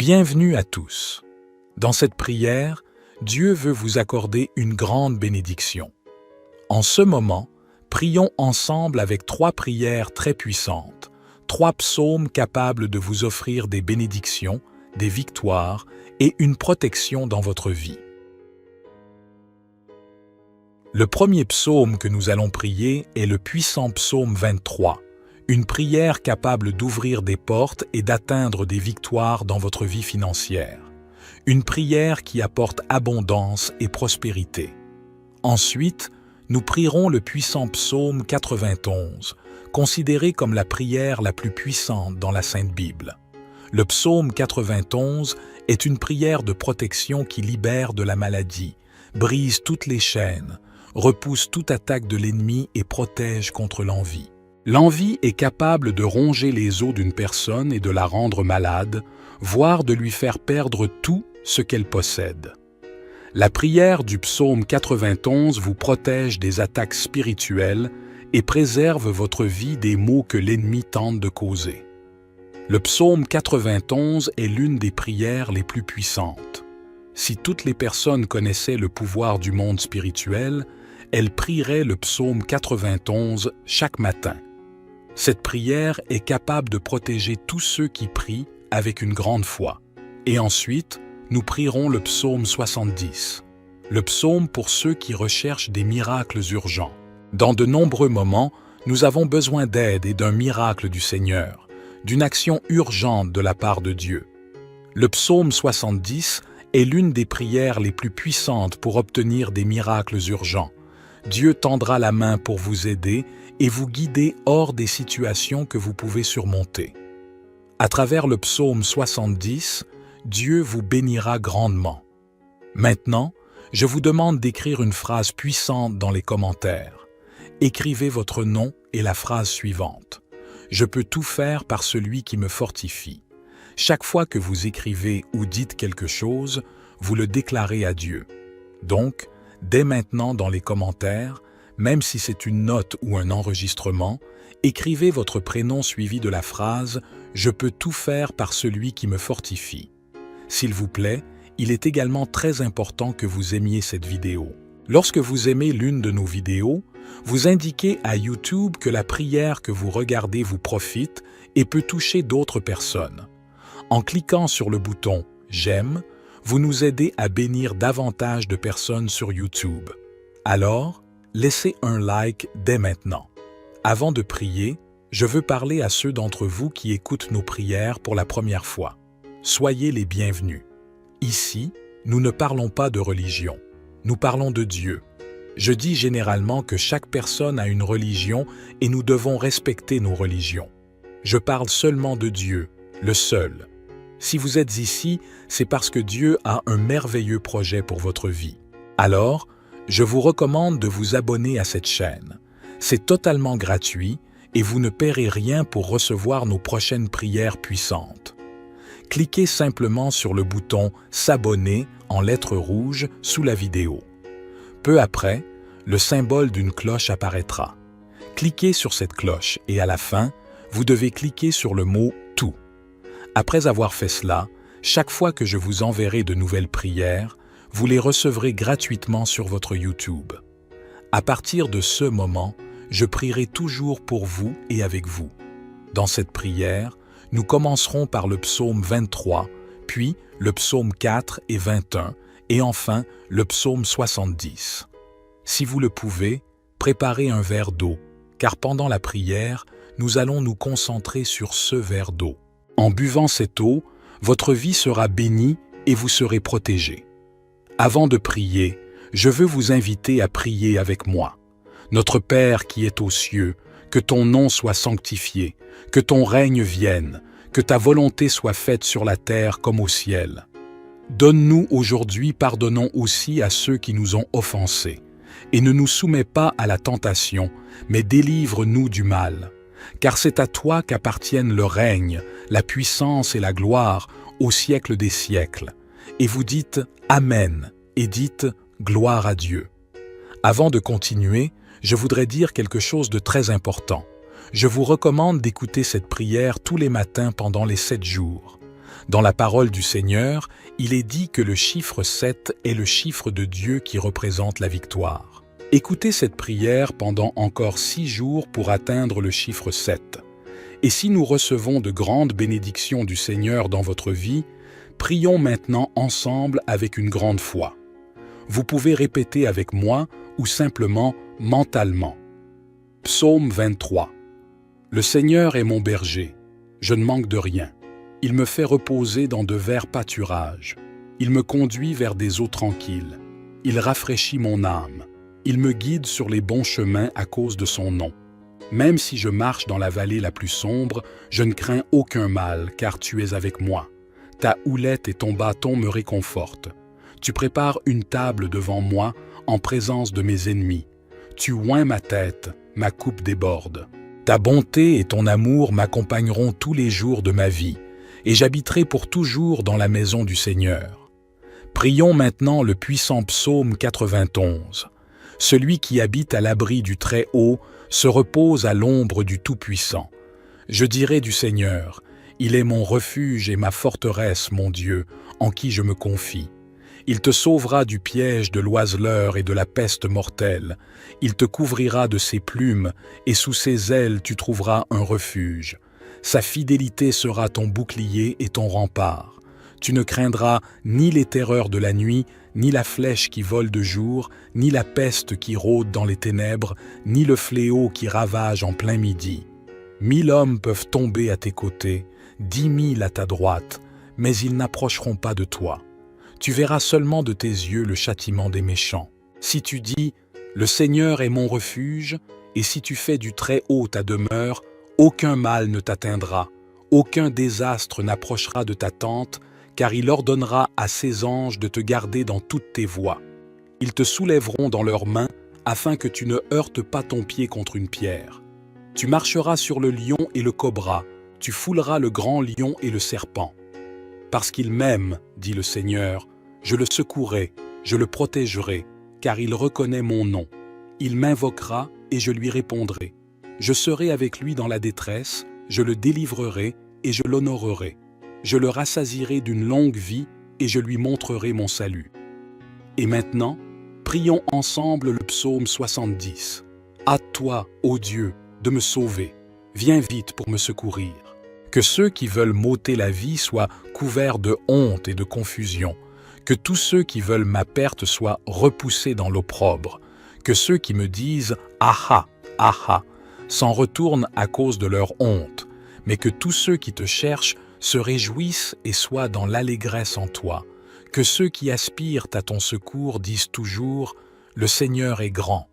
Bienvenue à tous. Dans cette prière, Dieu veut vous accorder une grande bénédiction. En ce moment, prions ensemble avec 3 prières très puissantes, 3 psaumes capables de vous offrir des bénédictions, des victoires et une protection dans votre vie. Le premier psaume que nous allons prier est le puissant psaume 23, une prière capable d'ouvrir des portes et d'atteindre des victoires dans votre vie financière. Une prière qui apporte abondance et prospérité. Ensuite, nous prierons le puissant psaume 91, considéré comme la prière la plus puissante dans la Sainte Bible. Le psaume 91 est une prière de protection qui libère de la maladie, brise toutes les chaînes, repousse toute attaque de l'ennemi et protège contre l'envie. L'envie est capable de ronger les os d'une personne et de la rendre malade, voire de lui faire perdre tout ce qu'elle possède. La prière du psaume 91 vous protège des attaques spirituelles et préserve votre vie des maux que l'ennemi tente de causer. Le psaume 91 est l'une des prières les plus puissantes. Si toutes les personnes connaissaient le pouvoir du monde spirituel, elles prieraient le psaume 91 chaque matin. Cette prière est capable de protéger tous ceux qui prient avec une grande foi. Et ensuite, nous prierons le psaume 70, le psaume pour ceux qui recherchent des miracles urgents. Dans de nombreux moments, nous avons besoin d'aide et d'un miracle du Seigneur, d'une action urgente de la part de Dieu. Le psaume 70 est l'une des prières les plus puissantes pour obtenir des miracles urgents. Dieu tendra la main pour vous aider et vous guider hors des situations que vous pouvez surmonter. À travers le psaume 70, Dieu vous bénira grandement. Maintenant, je vous demande d'écrire une phrase puissante dans les commentaires. Écrivez votre nom et la phrase suivante. Je peux tout faire par celui qui me fortifie. Chaque fois que vous écrivez ou dites quelque chose, vous le déclarez à Dieu. Donc, dès maintenant dans les commentaires, même si c'est une note ou un enregistrement, écrivez votre prénom suivi de la phrase « Je peux tout faire par celui qui me fortifie ». S'il vous plaît, il est également très important que vous aimiez cette vidéo. Lorsque vous aimez l'une de nos vidéos, vous indiquez à YouTube que la prière que vous regardez vous profite et peut toucher d'autres personnes. En cliquant sur le bouton « J'aime », vous nous aidez à bénir davantage de personnes sur YouTube. Alors, laissez un like dès maintenant. Avant de prier, je veux parler à ceux d'entre vous qui écoutent nos prières pour la première fois. Soyez les bienvenus. Ici, nous ne parlons pas de religion. Nous parlons de Dieu. Je dis généralement que chaque personne a une religion et nous devons respecter nos religions. Je parle seulement de Dieu, le seul. Si vous êtes ici, c'est parce que Dieu a un merveilleux projet pour votre vie. Alors, je vous recommande de vous abonner à cette chaîne. C'est totalement gratuit et vous ne paierez rien pour recevoir nos prochaines prières puissantes. Cliquez simplement sur le bouton « S'abonner » en lettres rouges sous la vidéo. Peu après, le symbole d'une cloche apparaîtra. Cliquez sur cette cloche et à la fin, vous devez cliquer sur le mot « Tout ». Après avoir fait cela, chaque fois que je vous enverrai de nouvelles prières, vous les recevrez gratuitement sur votre YouTube. À partir de ce moment, je prierai toujours pour vous et avec vous. Dans cette prière, nous commencerons par le psaume 23, puis le psaume 4 et 21, et enfin le psaume 70. Si vous le pouvez, préparez un verre d'eau, car pendant la prière, nous allons nous concentrer sur ce verre d'eau. En buvant cette eau, votre vie sera bénie et vous serez protégé. Avant de prier, je veux vous inviter à prier avec moi. Notre Père qui est aux cieux, que ton nom soit sanctifié, que ton règne vienne, que ta volonté soit faite sur la terre comme au ciel. Donne-nous aujourd'hui, pardonnons aussi à ceux qui nous ont offensés, et ne nous soumets pas à la tentation, mais délivre-nous du mal. Car c'est à toi qu'appartiennent le règne, la puissance et la gloire au siècle des siècles. Et vous dites « Amen » et dites « Gloire à Dieu ». Avant de continuer, je voudrais dire quelque chose de très important. Je vous recommande d'écouter cette prière tous les matins pendant les 7 jours. Dans la parole du Seigneur, il est dit que le chiffre 7 est le chiffre de Dieu qui représente la victoire. Écoutez cette prière pendant encore 6 jours pour atteindre le chiffre 7. Et si nous recevons de grandes bénédictions du Seigneur dans votre vie, prions maintenant ensemble avec une grande foi. Vous pouvez répéter avec moi ou simplement mentalement. Psaume 23. Le Seigneur est mon berger, je ne manque de rien. Il me fait reposer dans de verts pâturages. Il me conduit vers des eaux tranquilles. Il rafraîchit mon âme. Il me guide sur les bons chemins à cause de son nom. Même si je marche dans la vallée la plus sombre, je ne crains aucun mal, car tu es avec moi. Ta houlette et ton bâton me réconfortent. Tu prépares une table devant moi en présence de mes ennemis. Tu oins ma tête, ma coupe déborde. Ta bonté et ton amour m'accompagneront tous les jours de ma vie, et j'habiterai pour toujours dans la maison du Seigneur. Prions maintenant le puissant psaume 91. Celui qui habite à l'abri du Très-Haut se repose à l'ombre du Tout-Puissant. Je dirai du Seigneur, il est mon refuge et ma forteresse, mon Dieu, en qui je me confie. Il te sauvera du piège de l'oiseleur et de la peste mortelle. Il te couvrira de ses plumes, et sous ses ailes tu trouveras un refuge. Sa fidélité sera ton bouclier et ton rempart. Tu ne craindras ni les terreurs de la nuit, ni la flèche qui vole de jour, ni la peste qui rôde dans les ténèbres, ni le fléau qui ravage en plein midi. 1000 hommes peuvent tomber à tes côtés, 10 000 à ta droite, mais ils n'approcheront pas de toi. Tu verras seulement de tes yeux le châtiment des méchants. Si tu dis « Le Seigneur est mon refuge », et si tu fais du Très-Haut ta demeure, aucun mal ne t'atteindra, aucun désastre n'approchera de ta tente, car il ordonnera à ses anges de te garder dans toutes tes voies. Ils te soulèveront dans leurs mains, afin que tu ne heurtes pas ton pied contre une pierre. Tu marcheras sur le lion et le cobra, tu fouleras le grand lion et le serpent. Parce qu'il m'aime, dit le Seigneur, je le secouerai, je le protégerai, car il reconnaît mon nom. Il m'invoquera et je lui répondrai. Je serai avec lui dans la détresse, je le délivrerai et je l'honorerai. Je le rassasierai d'une longue vie et je lui montrerai mon salut. Et maintenant, prions ensemble le psaume 70. Hâte-toi, ô Dieu, de me sauver. Viens vite pour me secourir. Que ceux qui veulent m'ôter la vie soient couverts de honte et de confusion. Que tous ceux qui veulent ma perte soient repoussés dans l'opprobre. Que ceux qui me disent « Aha, aha » s'en retournent à cause de leur honte. Mais que tous ceux qui te cherchent se réjouissent et soient dans l'allégresse en toi. Que ceux qui aspirent à ton secours disent toujours « Le Seigneur est grand ».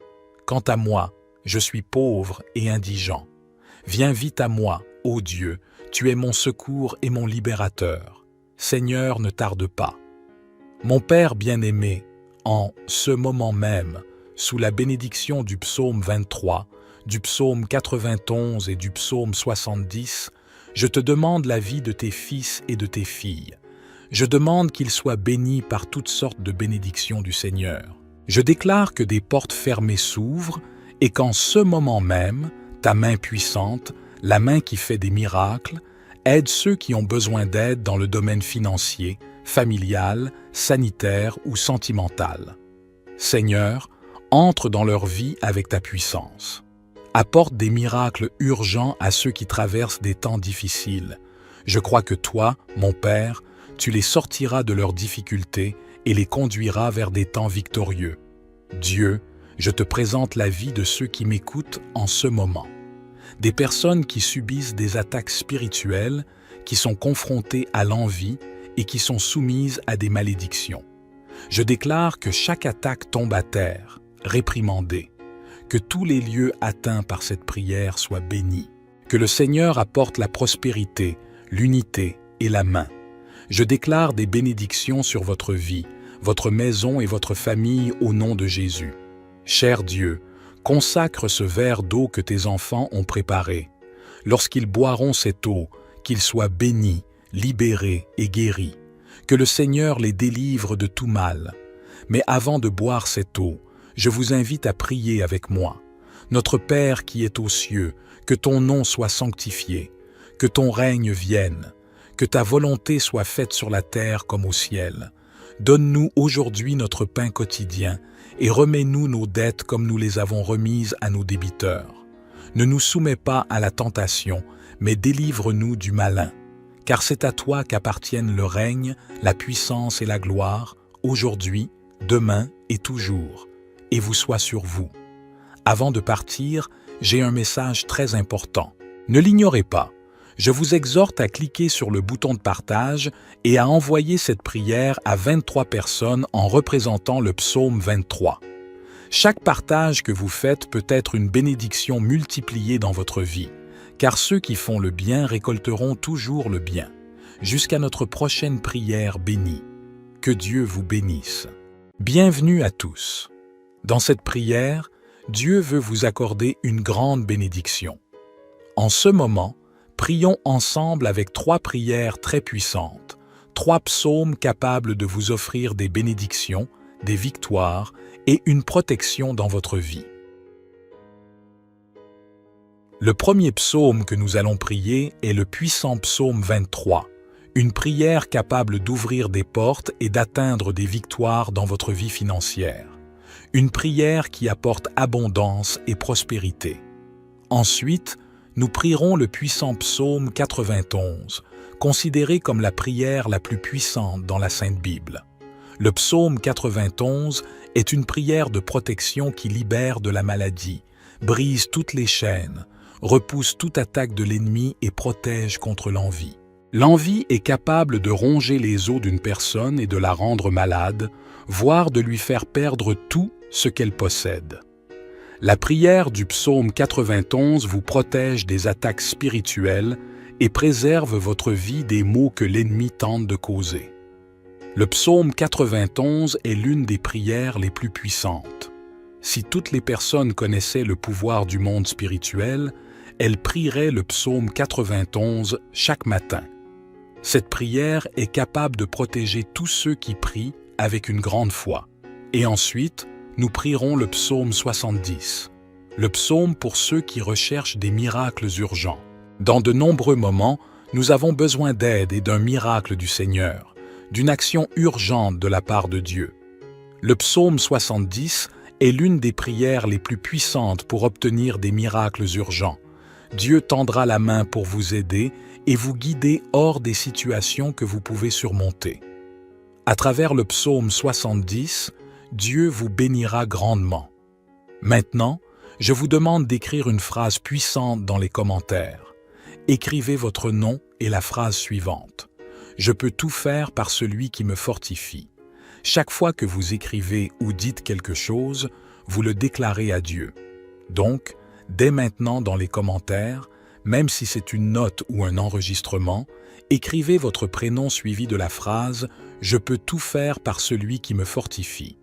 Quant à moi, je suis pauvre et indigent. Viens vite à moi, ô Dieu, tu es mon secours et mon libérateur. Seigneur, ne tarde pas. Mon Père bien-aimé, en ce moment même, sous la bénédiction du psaume 23, du psaume 91 et du psaume 70, je te demande la vie de tes fils et de tes filles. Je demande qu'ils soient bénis par toutes sortes de bénédictions du Seigneur. Je déclare que des portes fermées s'ouvrent et qu'en ce moment même, ta main puissante, la main qui fait des miracles, aide ceux qui ont besoin d'aide dans le domaine financier, familial, sanitaire ou sentimental. Seigneur, entre dans leur vie avec ta puissance. Apporte des miracles urgents à ceux qui traversent des temps difficiles. Je crois que toi, mon Père, tu les sortiras de leurs difficultés et les conduiras vers des temps victorieux. Dieu, je te présente la vie de ceux qui m'écoutent en ce moment. Des personnes qui subissent des attaques spirituelles, qui sont confrontées à l'envie et qui sont soumises à des malédictions. Je déclare que chaque attaque tombe à terre, réprimandée, que tous les lieux atteints par cette prière soient bénis, que le Seigneur apporte la prospérité, l'unité et la main. Je déclare des bénédictions sur votre vie, votre maison et votre famille au nom de Jésus. Cher Dieu, consacre ce verre d'eau que tes enfants ont préparé. Lorsqu'ils boiront cette eau, qu'ils soient bénis, libérés et guéris. Que le Seigneur les délivre de tout mal. Mais avant de boire cette eau, je vous invite à prier avec moi. Notre Père qui est aux cieux, que ton nom soit sanctifié, que ton règne vienne, Que ta volonté soit faite sur la terre comme au ciel. Donne-nous aujourd'hui notre pain quotidien et remets-nous nos dettes comme nous les avons remises à nos débiteurs. Ne nous soumets pas à la tentation, mais délivre-nous du malin. Car c'est à toi qu'appartiennent le règne, la puissance et la gloire, aujourd'hui, demain et toujours. Et vous soit sur vous. Avant de partir, j'ai un message très important. Ne l'ignorez pas. Je vous exhorte à cliquer sur le bouton de partage et à envoyer cette prière à 23 personnes en représentant le psaume 23. Chaque partage que vous faites peut être une bénédiction multipliée dans votre vie, car ceux qui font le bien récolteront toujours le bien. Jusqu'à notre prochaine prière bénie. Que Dieu vous bénisse. Bienvenue à tous. Dans cette prière, Dieu veut vous accorder une grande bénédiction. En ce moment, prions ensemble avec 3 prières très puissantes, 3 psaumes capables de vous offrir des bénédictions, des victoires et une protection dans votre vie. Le premier psaume que nous allons prier est le puissant psaume 23, une prière capable d'ouvrir des portes et d'atteindre des victoires dans votre vie financière. Une prière qui apporte abondance et prospérité. Ensuite, nous prierons le puissant psaume 91, considéré comme la prière la plus puissante dans la Sainte Bible. Le psaume 91 est une prière de protection qui libère de la maladie, brise toutes les chaînes, repousse toute attaque de l'ennemi et protège contre l'envie. L'envie est capable de ronger les os d'une personne et de la rendre malade, voire de lui faire perdre tout ce qu'elle possède. La prière du psaume 91 vous protège des attaques spirituelles et préserve votre vie des maux que l'ennemi tente de causer. Le psaume 91 est l'une des prières les plus puissantes. Si toutes les personnes connaissaient le pouvoir du monde spirituel, elles prieraient le psaume 91 chaque matin. Cette prière est capable de protéger tous ceux qui prient avec une grande foi. Et ensuite, nous prierons le psaume 70, le psaume pour ceux qui recherchent des miracles urgents. Dans de nombreux moments, nous avons besoin d'aide et d'un miracle du Seigneur, d'une action urgente de la part de Dieu. Le psaume 70 est l'une des prières les plus puissantes pour obtenir des miracles urgents. Dieu tendra la main pour vous aider et vous guider hors des situations que vous pouvez surmonter. À travers le psaume 70, Dieu vous bénira grandement. Maintenant, je vous demande d'écrire une phrase puissante dans les commentaires. Écrivez votre nom et la phrase suivante. Je peux tout faire par celui qui me fortifie. Chaque fois que vous écrivez ou dites quelque chose, vous le déclarez à Dieu. Donc, dès maintenant dans les commentaires, même si c'est une note ou un enregistrement, écrivez votre prénom suivi de la phrase « Je peux tout faire par celui qui me fortifie ».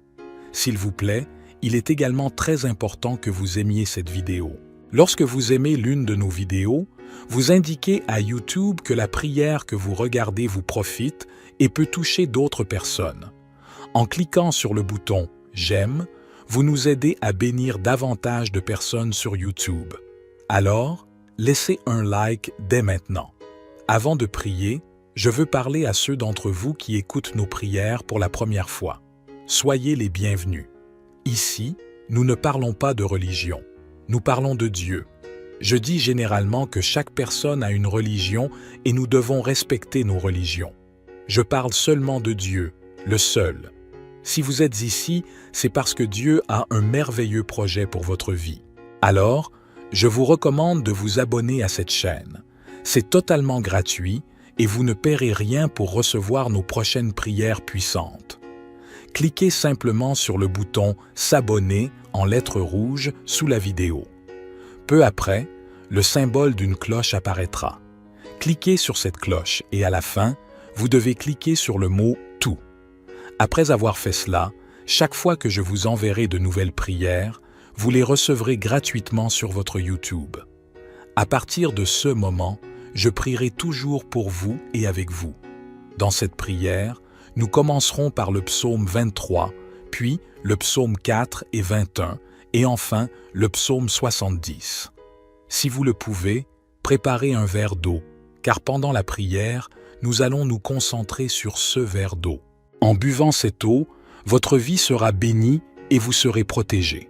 S'il vous plaît, il est également très important que vous aimiez cette vidéo. Lorsque vous aimez l'une de nos vidéos, vous indiquez à YouTube que la prière que vous regardez vous profite et peut toucher d'autres personnes. En cliquant sur le bouton « J'aime », vous nous aidez à bénir davantage de personnes sur YouTube. Alors, laissez un like dès maintenant. Avant de prier, je veux parler à ceux d'entre vous qui écoutent nos prières pour la première fois. Soyez les bienvenus. Ici, nous ne parlons pas de religion, nous parlons de Dieu. Je dis généralement que chaque personne a une religion et nous devons respecter nos religions. Je parle seulement de Dieu, le seul. Si vous êtes ici, c'est parce que Dieu a un merveilleux projet pour votre vie. Alors, je vous recommande de vous abonner à cette chaîne. C'est totalement gratuit et vous ne paierez rien pour recevoir nos prochaines prières puissantes. Cliquez simplement sur le bouton « S'abonner » en lettres rouges sous la vidéo. Peu après, le symbole d'une cloche apparaîtra. Cliquez sur cette cloche et à la fin, vous devez cliquer sur le mot « Tout ». Après avoir fait cela, chaque fois que je vous enverrai de nouvelles prières, vous les recevrez gratuitement sur votre YouTube. À partir de ce moment, je prierai toujours pour vous et avec vous. Dans cette prière, nous commencerons par le psaume 23, puis le psaume 4 et 21, et enfin le psaume 70. Si vous le pouvez, préparez un verre d'eau, car pendant la prière, nous allons nous concentrer sur ce verre d'eau. En buvant cette eau, votre vie sera bénie et vous serez protégés.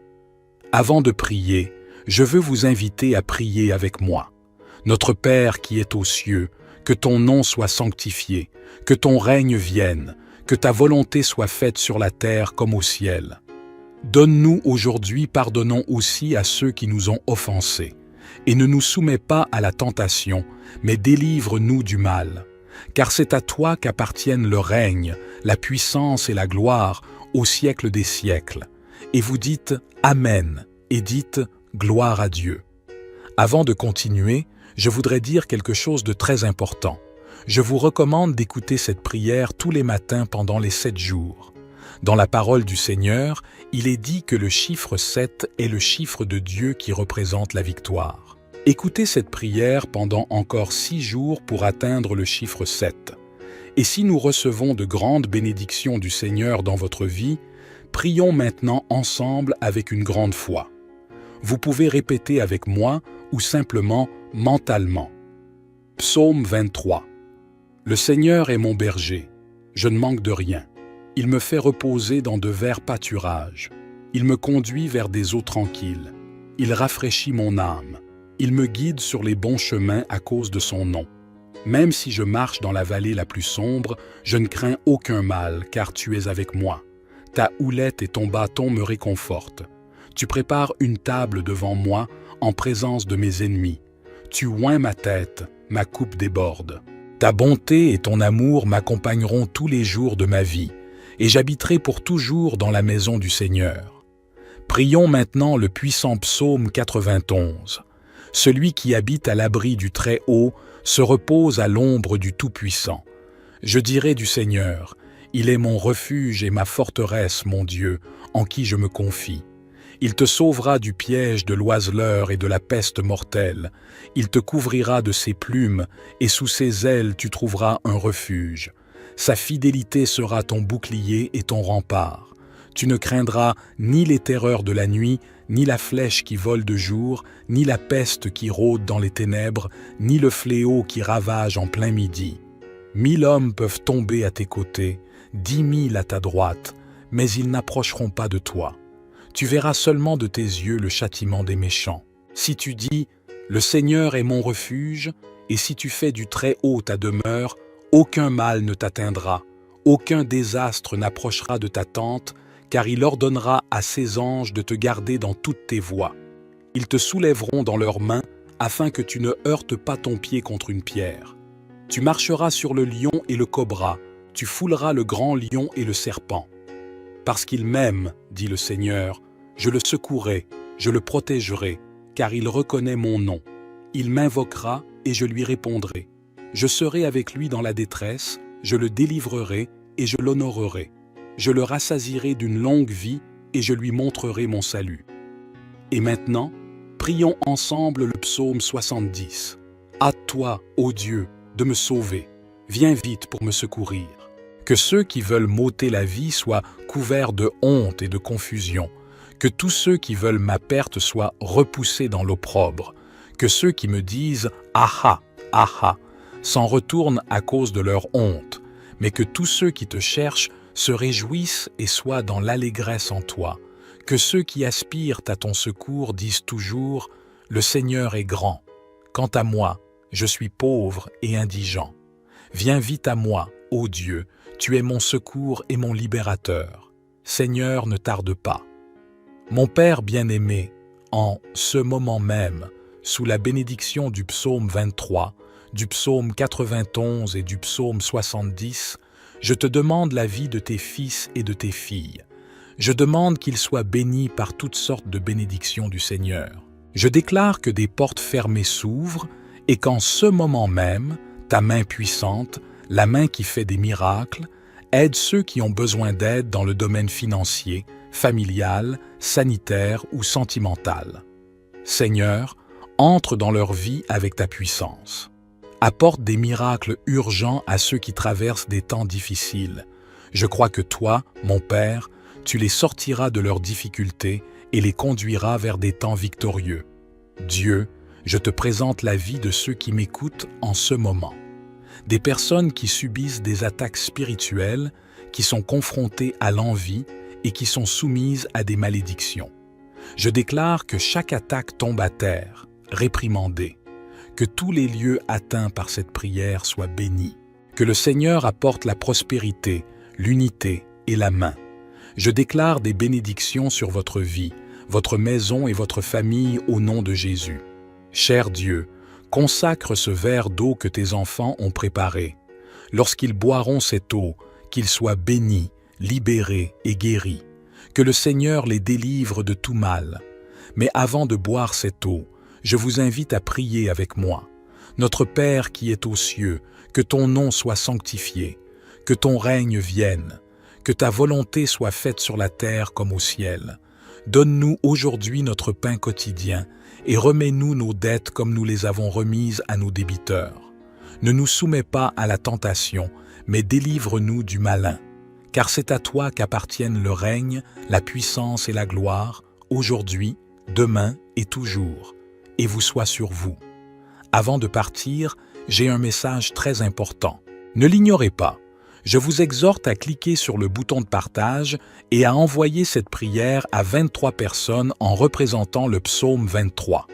Avant de prier, je veux vous inviter à prier avec moi. Notre Père qui est aux cieux, que ton nom soit sanctifié, que ton règne vienne, que ta volonté soit faite sur la terre comme au ciel. Donne-nous aujourd'hui, pardonnons aussi à ceux qui nous ont offensés, et ne nous soumets pas à la tentation, mais délivre-nous du mal. Car c'est à toi qu'appartiennent le règne, la puissance et la gloire au siècle des siècles. Et vous dites « Amen » et dites « Gloire à Dieu ». Avant de continuer, je voudrais dire quelque chose de très important. Je vous recommande d'écouter cette prière tous les matins pendant les 7 jours. Dans la parole du Seigneur, il est dit que le chiffre 7 est le chiffre de Dieu qui représente la victoire. Écoutez cette prière pendant encore 6 jours pour atteindre le chiffre 7. Et si nous recevons de grandes bénédictions du Seigneur dans votre vie, prions maintenant ensemble avec une grande foi. Vous pouvez répéter avec moi ou simplement mentalement. Psaume 23. Le Seigneur est mon berger, je ne manque de rien. Il me fait reposer dans de verts pâturages. Il me conduit vers des eaux tranquilles. Il rafraîchit mon âme. Il me guide sur les bons chemins à cause de son nom. Même si je marche dans la vallée la plus sombre, je ne crains aucun mal, car tu es avec moi. Ta houlette et ton bâton me réconfortent. Tu prépares une table devant moi en présence de mes ennemis. Tu oins ma tête, ma coupe déborde. Ta bonté et ton amour m'accompagneront tous les jours de ma vie, et j'habiterai pour toujours dans la maison du Seigneur. Prions maintenant le puissant psaume 91. Celui qui habite à l'abri du Très-Haut se repose à l'ombre du Tout-Puissant. Je dirai du Seigneur, il est mon refuge et ma forteresse, mon Dieu, en qui je me confie. Il te sauvera du piège de l'oiseleur et de la peste mortelle. Il te couvrira de ses plumes, et sous ses ailes tu trouveras un refuge. Sa fidélité sera ton bouclier et ton rempart. Tu ne craindras ni les terreurs de la nuit, ni la flèche qui vole de jour, ni la peste qui rôde dans les ténèbres, ni le fléau qui ravage en plein midi. 1000 hommes peuvent tomber à tes côtés, 10 000 à ta droite, mais ils n'approcheront pas de toi. Tu verras seulement de tes yeux le châtiment des méchants. Si tu dis « Le Seigneur est mon refuge », et si tu fais du Très-Haut ta demeure, aucun mal ne t'atteindra, aucun désastre n'approchera de ta tente, car il ordonnera à ses anges de te garder dans toutes tes voies. Ils te soulèveront dans leurs mains, afin que tu ne heurtes pas ton pied contre une pierre. Tu marcheras sur le lion et le cobra, tu fouleras le grand lion et le serpent. Parce qu'il m'aime, dit le Seigneur, je le secouerai, je le protégerai, car il reconnaît mon nom. Il m'invoquera et je lui répondrai. Je serai avec lui dans la détresse, je le délivrerai et je l'honorerai. Je le rassasierai d'une longue vie et je lui montrerai mon salut. Et maintenant, prions ensemble le psaume 70. Hâte-toi, ô Dieu, de me sauver. Viens vite pour me secourir. Que ceux qui veulent m'ôter la vie soient couverts de honte et de confusion. Que tous ceux qui veulent ma perte soient repoussés dans l'opprobre. Que ceux qui me disent « Aha, aha » s'en retournent à cause de leur honte. Mais que tous ceux qui te cherchent se réjouissent et soient dans l'allégresse en toi. Que ceux qui aspirent à ton secours disent toujours « Le Seigneur est grand ». Quant à moi, je suis pauvre et indigent. Viens vite à moi, ô Dieu, tu es mon secours et mon libérateur. Seigneur, ne tarde pas. Mon Père bien-aimé, en ce moment même, sous la bénédiction du psaume 23, du psaume 91 et du psaume 70, je te demande la vie de tes fils et de tes filles. Je demande qu'ils soient bénis par toutes sortes de bénédictions du Seigneur. Je déclare que des portes fermées s'ouvrent et qu'en ce moment même, ta main puissante, la main qui fait des miracles, aide ceux qui ont besoin d'aide dans le domaine financier, familial, sanitaire ou sentimental. Seigneur, entre dans leur vie avec ta puissance. Apporte des miracles urgents à ceux qui traversent des temps difficiles. Je crois que toi, mon Père, tu les sortiras de leurs difficultés et les conduiras vers des temps victorieux. Dieu, je te présente la vie de ceux qui m'écoutent en ce moment. des personnes qui subissent des attaques spirituelles, qui sont confrontées à l'envie et qui sont soumises à des malédictions. Je déclare que chaque attaque tombe à terre, réprimandée, que tous les lieux atteints par cette prière soient bénis, que le Seigneur apporte la prospérité, l'unité et la main. Je déclare des bénédictions sur votre vie, votre maison et votre famille au nom de Jésus. Cher Dieu, consacre ce verre d'eau que tes enfants ont préparé. Lorsqu'ils boiront cette eau, qu'ils soient bénis, libérés et guéris. Que le Seigneur les délivre de tout mal. Mais avant de boire cette eau, je vous invite à prier avec moi. Notre Père qui est aux cieux, que ton nom soit sanctifié, que ton règne vienne, que ta volonté soit faite sur la terre comme au ciel. Donne-nous aujourd'hui notre pain quotidien et remets-nous nos dettes comme nous les avons remises à nos débiteurs. Ne nous soumets pas à la tentation, mais délivre-nous du malin. Car c'est à toi qu'appartiennent le règne, la puissance et la gloire, aujourd'hui, demain et toujours. Et vous soit sur vous. Avant de partir, j'ai un message très important. Ne l'ignorez pas. Je vous exhorte à cliquer sur le bouton de partage et à envoyer cette prière à 23 personnes en représentant le psaume 23.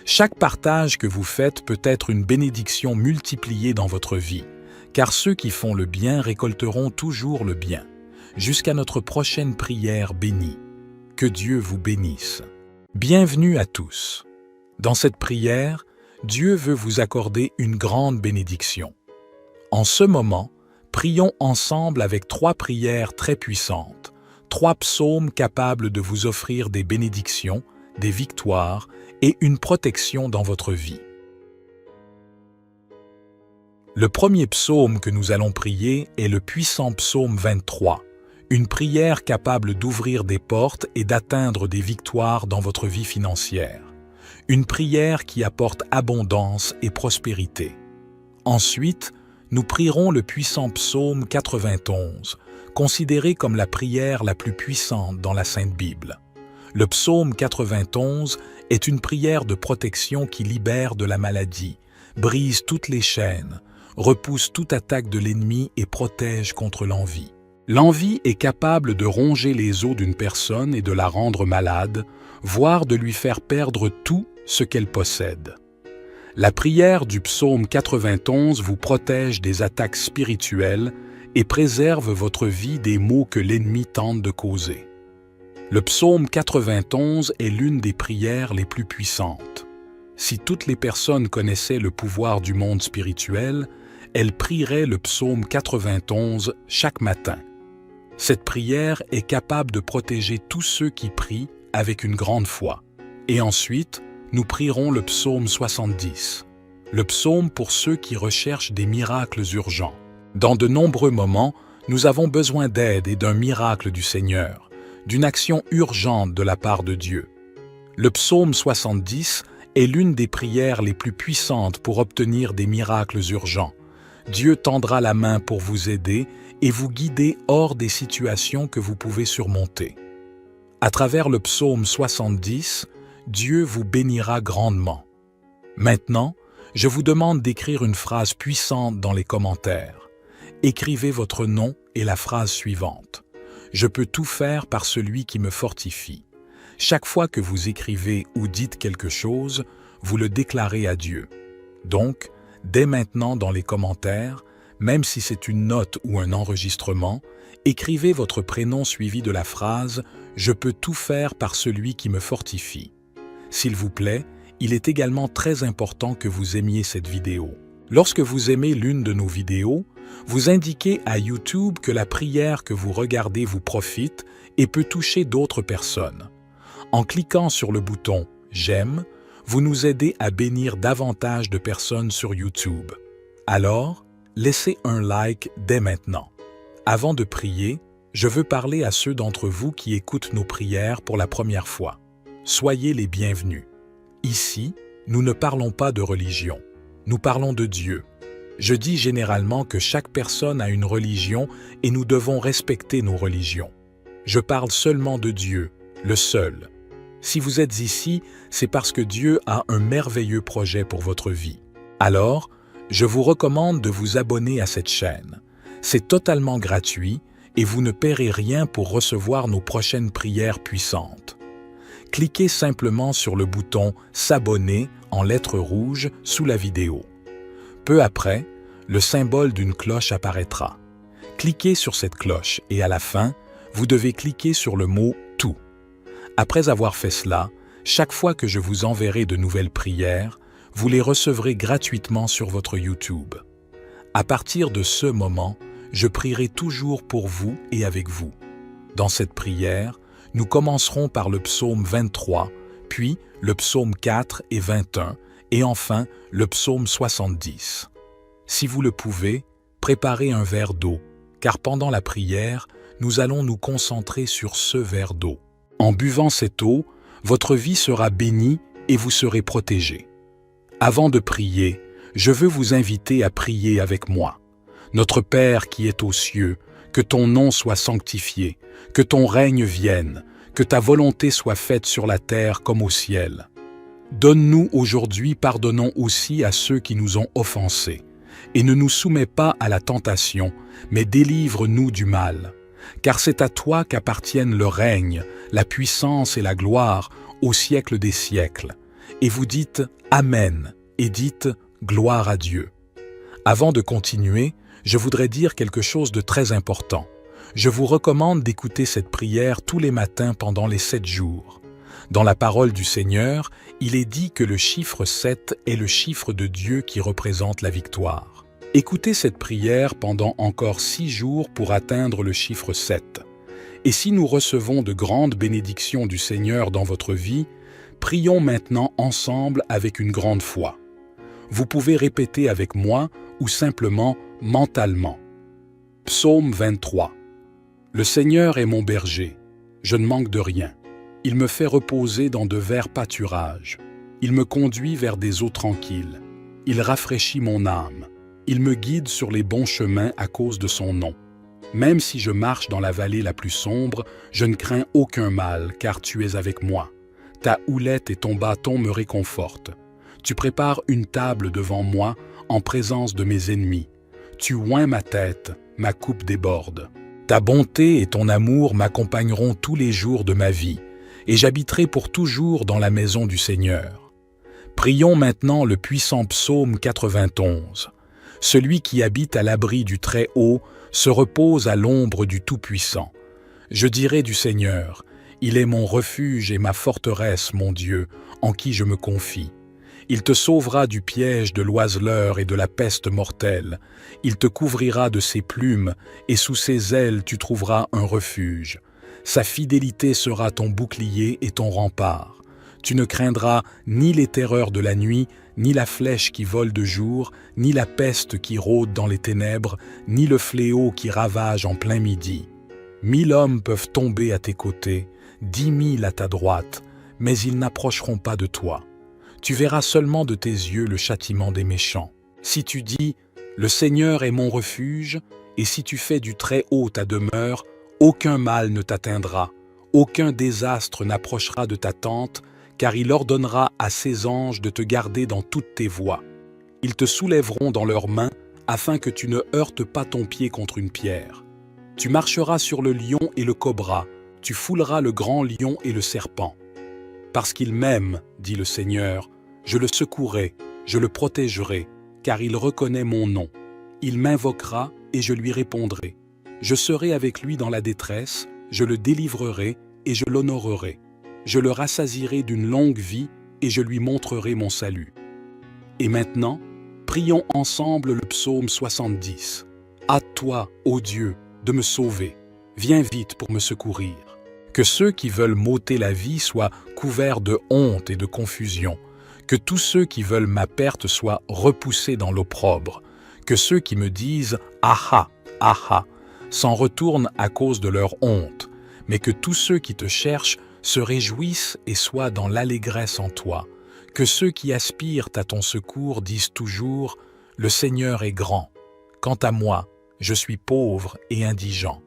Chaque partage que vous faites peut être une bénédiction multipliée dans votre vie, car ceux qui font le bien récolteront toujours le bien. Jusqu'à notre prochaine prière bénie. Que Dieu vous bénisse. Bienvenue à tous. Dans cette prière, Dieu veut vous accorder une grande bénédiction. En ce moment, prions ensemble avec 3 prières très puissantes, 3 psaumes capables de vous offrir des bénédictions, des victoires et une protection dans votre vie. Le premier psaume que nous allons prier est le puissant psaume 23, une prière capable d'ouvrir des portes et d'atteindre des victoires dans votre vie financière. Une prière qui apporte abondance et prospérité. Ensuite, nous prierons le puissant psaume 91, considéré comme la prière la plus puissante dans la Sainte Bible. Le psaume 91 est une prière de protection qui libère de la maladie, brise toutes les chaînes, repousse toute attaque de l'ennemi et protège contre l'envie. L'envie est capable de ronger les os d'une personne et de la rendre malade, voire de lui faire perdre tout ce qu'elle possède. La prière du psaume 91 vous protège des attaques spirituelles et préserve votre vie des maux que l'ennemi tente de causer. Le psaume 91 est l'une des prières les plus puissantes. Si toutes les personnes connaissaient le pouvoir du monde spirituel, elles prieraient le psaume 91 chaque matin. Cette prière est capable de protéger tous ceux qui prient avec une grande foi. Et ensuite, nous prierons le psaume 70, le psaume pour ceux qui recherchent des miracles urgents. Dans de nombreux moments, nous avons besoin d'aide et d'un miracle du Seigneur, d'une action urgente de la part de Dieu. Le psaume 70 est l'une des prières les plus puissantes pour obtenir des miracles urgents. Dieu tendra la main pour vous aider et vous guider hors des situations que vous pouvez surmonter. À travers le psaume 70, Dieu vous bénira grandement. Maintenant, je vous demande d'écrire une phrase puissante dans les commentaires. Écrivez votre nom et la phrase suivante. Je peux tout faire par celui qui me fortifie. Chaque fois que vous écrivez ou dites quelque chose, vous le déclarez à Dieu. Donc, dès maintenant dans les commentaires, même si c'est une note ou un enregistrement, écrivez votre prénom suivi de la phrase « Je peux tout faire par celui qui me fortifie ». S'il vous plaît, il est également très important que vous aimiez cette vidéo. Lorsque vous aimez l'une de nos vidéos, vous indiquez à YouTube que la prière que vous regardez vous profite et peut toucher d'autres personnes. En cliquant sur le bouton « J'aime », vous nous aidez à bénir davantage de personnes sur YouTube. Alors, laissez un like dès maintenant. Avant de prier, je veux parler à ceux d'entre vous qui écoutent nos prières pour la première fois. Soyez les bienvenus. Ici, nous ne parlons pas de religion, nous parlons de Dieu. Je dis généralement que chaque personne a une religion et nous devons respecter nos religions. Je parle seulement de Dieu, le seul. Si vous êtes ici, c'est parce que Dieu a un merveilleux projet pour votre vie. Alors, Je vous recommande de vous abonner à cette chaîne. C'est totalement gratuit et vous ne paierez rien pour recevoir nos prochaines prières puissantes. Cliquez simplement sur le bouton « S'abonner » en lettres rouges sous la vidéo. Peu après, le symbole d'une cloche apparaîtra. Cliquez sur cette cloche et à la fin, vous devez cliquer sur le mot « Tout ». Après avoir fait cela, chaque fois que je vous enverrai de nouvelles prières, vous les recevrez gratuitement sur votre YouTube. À partir de ce moment, je prierai toujours pour vous et avec vous. Dans cette prière, nous commencerons par le psaume 23, puis le psaume 4 et 21, et enfin le psaume 70. Si vous le pouvez, préparez un verre d'eau, car pendant la prière, nous allons nous concentrer sur ce verre d'eau. En buvant cette eau, votre vie sera bénie et vous serez protégés. Avant de prier, je veux vous inviter à prier avec moi. Notre Père qui est aux cieux, que ton nom soit sanctifié, que ton règne vienne, que ta volonté soit faite sur la terre comme au ciel. Donne-nous aujourd'hui, pardonnons aussi à ceux qui nous ont offensés, et ne nous soumets pas à la tentation, mais délivre-nous du mal. Car c'est à toi qu'appartiennent le règne, la puissance et la gloire au siècle des siècles. Et vous dites « Amen » et dites « Gloire à Dieu ». Avant de continuer, je voudrais dire quelque chose de très important. Je vous recommande d'écouter cette prière tous les matins pendant les 7 jours. Dans la parole du Seigneur, il est dit que le chiffre 7 est le chiffre de Dieu qui représente la victoire. Écoutez cette prière pendant encore 6 jours pour atteindre le chiffre 7. Et si nous recevons de grandes bénédictions du Seigneur dans votre vie, prions maintenant ensemble avec une grande foi. Vous pouvez répéter avec moi ou simplement mentalement. Psaume 23. Le Seigneur est mon berger, je ne manque de rien. Il me fait reposer dans de verts pâturages. Il me conduit vers des eaux tranquilles. Il rafraîchit mon âme. Il me guide sur les bons chemins à cause de son nom. Même si je marche dans la vallée la plus sombre, je ne crains aucun mal, car tu es avec moi. Ta houlette et ton bâton me réconfortent. Tu prépares une table devant moi en présence de mes ennemis. Tu oins ma tête, ma coupe déborde. Ta bonté et ton amour m'accompagneront tous les jours de ma vie, et j'habiterai pour toujours dans la maison du Seigneur. Prions maintenant le puissant psaume 91. Celui qui habite à l'abri du Très-Haut se repose à l'ombre du Tout-Puissant. Je dirai du Seigneur, il est mon refuge et ma forteresse, mon Dieu, en qui je me confie. Il te sauvera du piège de l'oiseleur et de la peste mortelle. Il te couvrira de ses plumes, et sous ses ailes tu trouveras un refuge. Sa fidélité sera ton bouclier et ton rempart. Tu ne craindras ni les terreurs de la nuit, ni la flèche qui vole de jour, ni la peste qui rôde dans les ténèbres, ni le fléau qui ravage en plein midi. 1000 hommes peuvent tomber à tes côtés, 10 000 à ta droite, mais ils n'approcheront pas de toi. Tu verras seulement de tes yeux le châtiment des méchants. Si tu dis « Le Seigneur est mon refuge », et si tu fais du Très-Haut ta demeure, aucun mal ne t'atteindra, aucun désastre n'approchera de ta tente, car il ordonnera à ses anges de te garder dans toutes tes voies. Ils te soulèveront dans leurs mains, afin que tu ne heurtes pas ton pied contre une pierre. Tu marcheras sur le lion et le cobra, tu fouleras le grand lion et le serpent. Parce qu'il m'aime, dit le Seigneur, je le secouerai, je le protégerai, car il reconnaît mon nom. Il m'invoquera et je lui répondrai. Je serai avec lui dans la détresse, je le délivrerai et je l'honorerai. Je le rassasierai d'une longue vie et je lui montrerai mon salut. Et maintenant, prions ensemble le psaume 70. Hâte-toi, ô Dieu, de me sauver. Viens vite pour me secourir. Que ceux qui veulent m'ôter la vie soient couverts de honte et de confusion. Que tous ceux qui veulent ma perte soient repoussés dans l'opprobre. Que ceux qui me disent « Aha, aha » s'en retournent à cause de leur honte. Mais que tous ceux qui te cherchent se réjouissent et soient dans l'allégresse en toi. Que ceux qui aspirent à ton secours disent toujours « Le Seigneur est grand ». Quant à moi, je suis pauvre et indigent.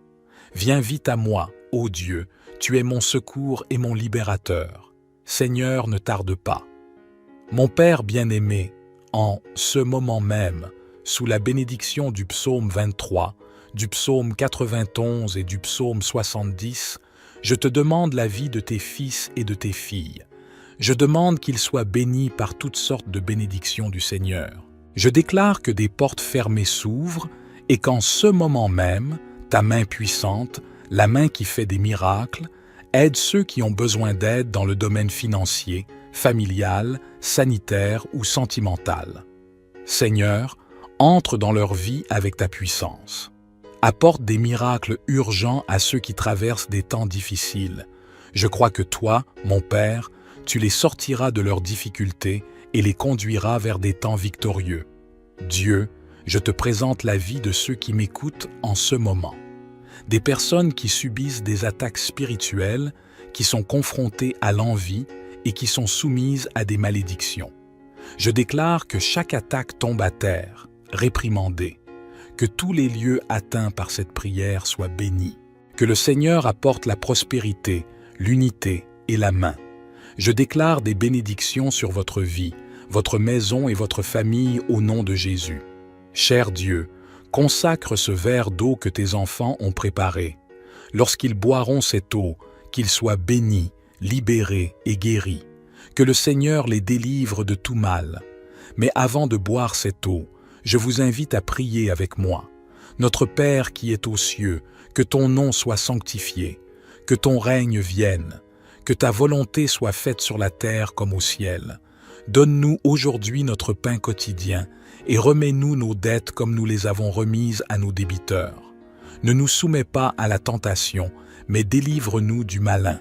Viens vite à moi, ô Dieu, tu es mon secours et mon libérateur. Seigneur, ne tarde pas. Mon Père bien-aimé, En ce moment même, sous la bénédiction du psaume 23, du psaume 91 et du psaume 70, je te demande la vie de tes fils et de tes filles. Je demande qu'ils soient bénis par toutes sortes de bénédictions du Seigneur. Je déclare que des portes fermées s'ouvrent et qu'en ce moment même, ta main puissante, la main qui fait des miracles, aide ceux qui ont besoin d'aide dans le domaine financier, familial, sanitaire ou sentimental. Seigneur, entre dans leur vie avec ta puissance. Apporte des miracles urgents à ceux qui traversent des temps difficiles. Je crois que toi, mon Père, tu les sortiras de leurs difficultés et les conduiras vers des temps victorieux. Dieu, je te présente la vie de ceux qui m'écoutent en ce moment. Des personnes qui subissent des attaques spirituelles, qui sont confrontées à l'envie et qui sont soumises à des malédictions. Je déclare que chaque attaque tombe à terre, réprimandée, que tous les lieux atteints par cette prière soient bénis, que le Seigneur apporte la prospérité, l'unité et la main. Je déclare des bénédictions sur votre vie, votre maison et votre famille au nom de Jésus. Cher Dieu, consacre ce verre d'eau que tes enfants ont préparé. Lorsqu'ils boiront cette eau, qu'ils soient bénis, libérés et guéris. Que le Seigneur les délivre de tout mal. Mais avant de boire cette eau, je vous invite à prier avec moi. Notre Père qui est aux cieux, que ton nom soit sanctifié, que ton règne vienne, que ta volonté soit faite sur la terre comme au ciel. Donne-nous aujourd'hui notre pain quotidien et remets-nous nos dettes comme nous les avons remises à nos débiteurs. Ne nous soumets pas à la tentation, mais délivre-nous du malin.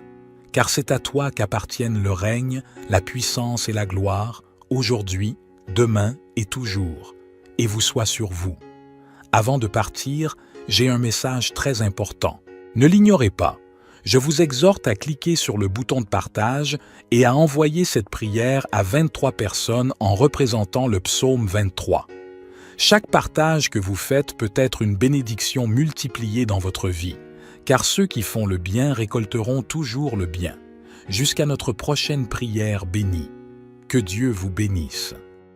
Car c'est à toi qu'appartiennent le règne, la puissance et la gloire, aujourd'hui, demain et toujours. Et vous soit sur vous. Avant de partir, j'ai un message très important. Ne l'ignorez pas. Je vous exhorte à cliquer sur le bouton de partage et à envoyer cette prière à 23 personnes en représentant le psaume 23. Chaque partage que vous faites peut être une bénédiction multipliée dans votre vie, car ceux qui font le bien récolteront toujours le bien. Jusqu'à notre prochaine prière bénie. Que Dieu vous bénisse.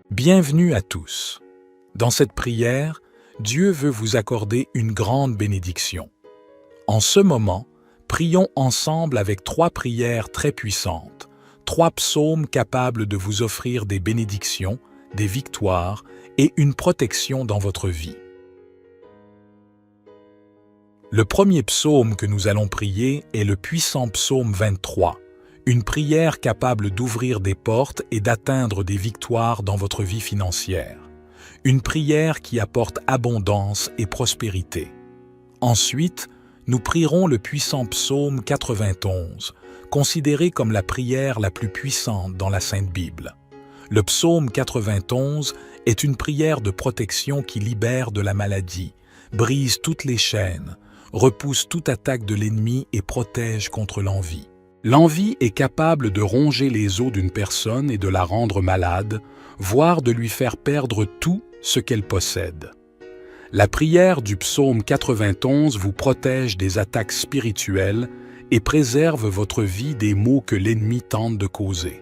Bienvenue à tous. Dans cette prière, Dieu veut vous accorder une grande bénédiction. En ce moment, prions ensemble avec 3 prières très puissantes, 3 psaumes capables de vous offrir des bénédictions, des victoires et une protection dans votre vie. Le premier psaume que nous allons prier est le puissant psaume 23, une prière capable d'ouvrir des portes et d'atteindre des victoires dans votre vie financière. Une prière qui apporte abondance et prospérité. Ensuite, nous prierons le puissant psaume 91, considéré comme la prière la plus puissante dans la Sainte Bible. Le psaume 91 est une prière de protection qui libère de la maladie, brise toutes les chaînes, repousse toute attaque de l'ennemi et protège contre l'envie. L'envie est capable de ronger les os d'une personne et de la rendre malade, voire de lui faire perdre tout ce qu'elle possède. La prière du psaume 91 vous protège des attaques spirituelles et préserve votre vie des maux que l'ennemi tente de causer.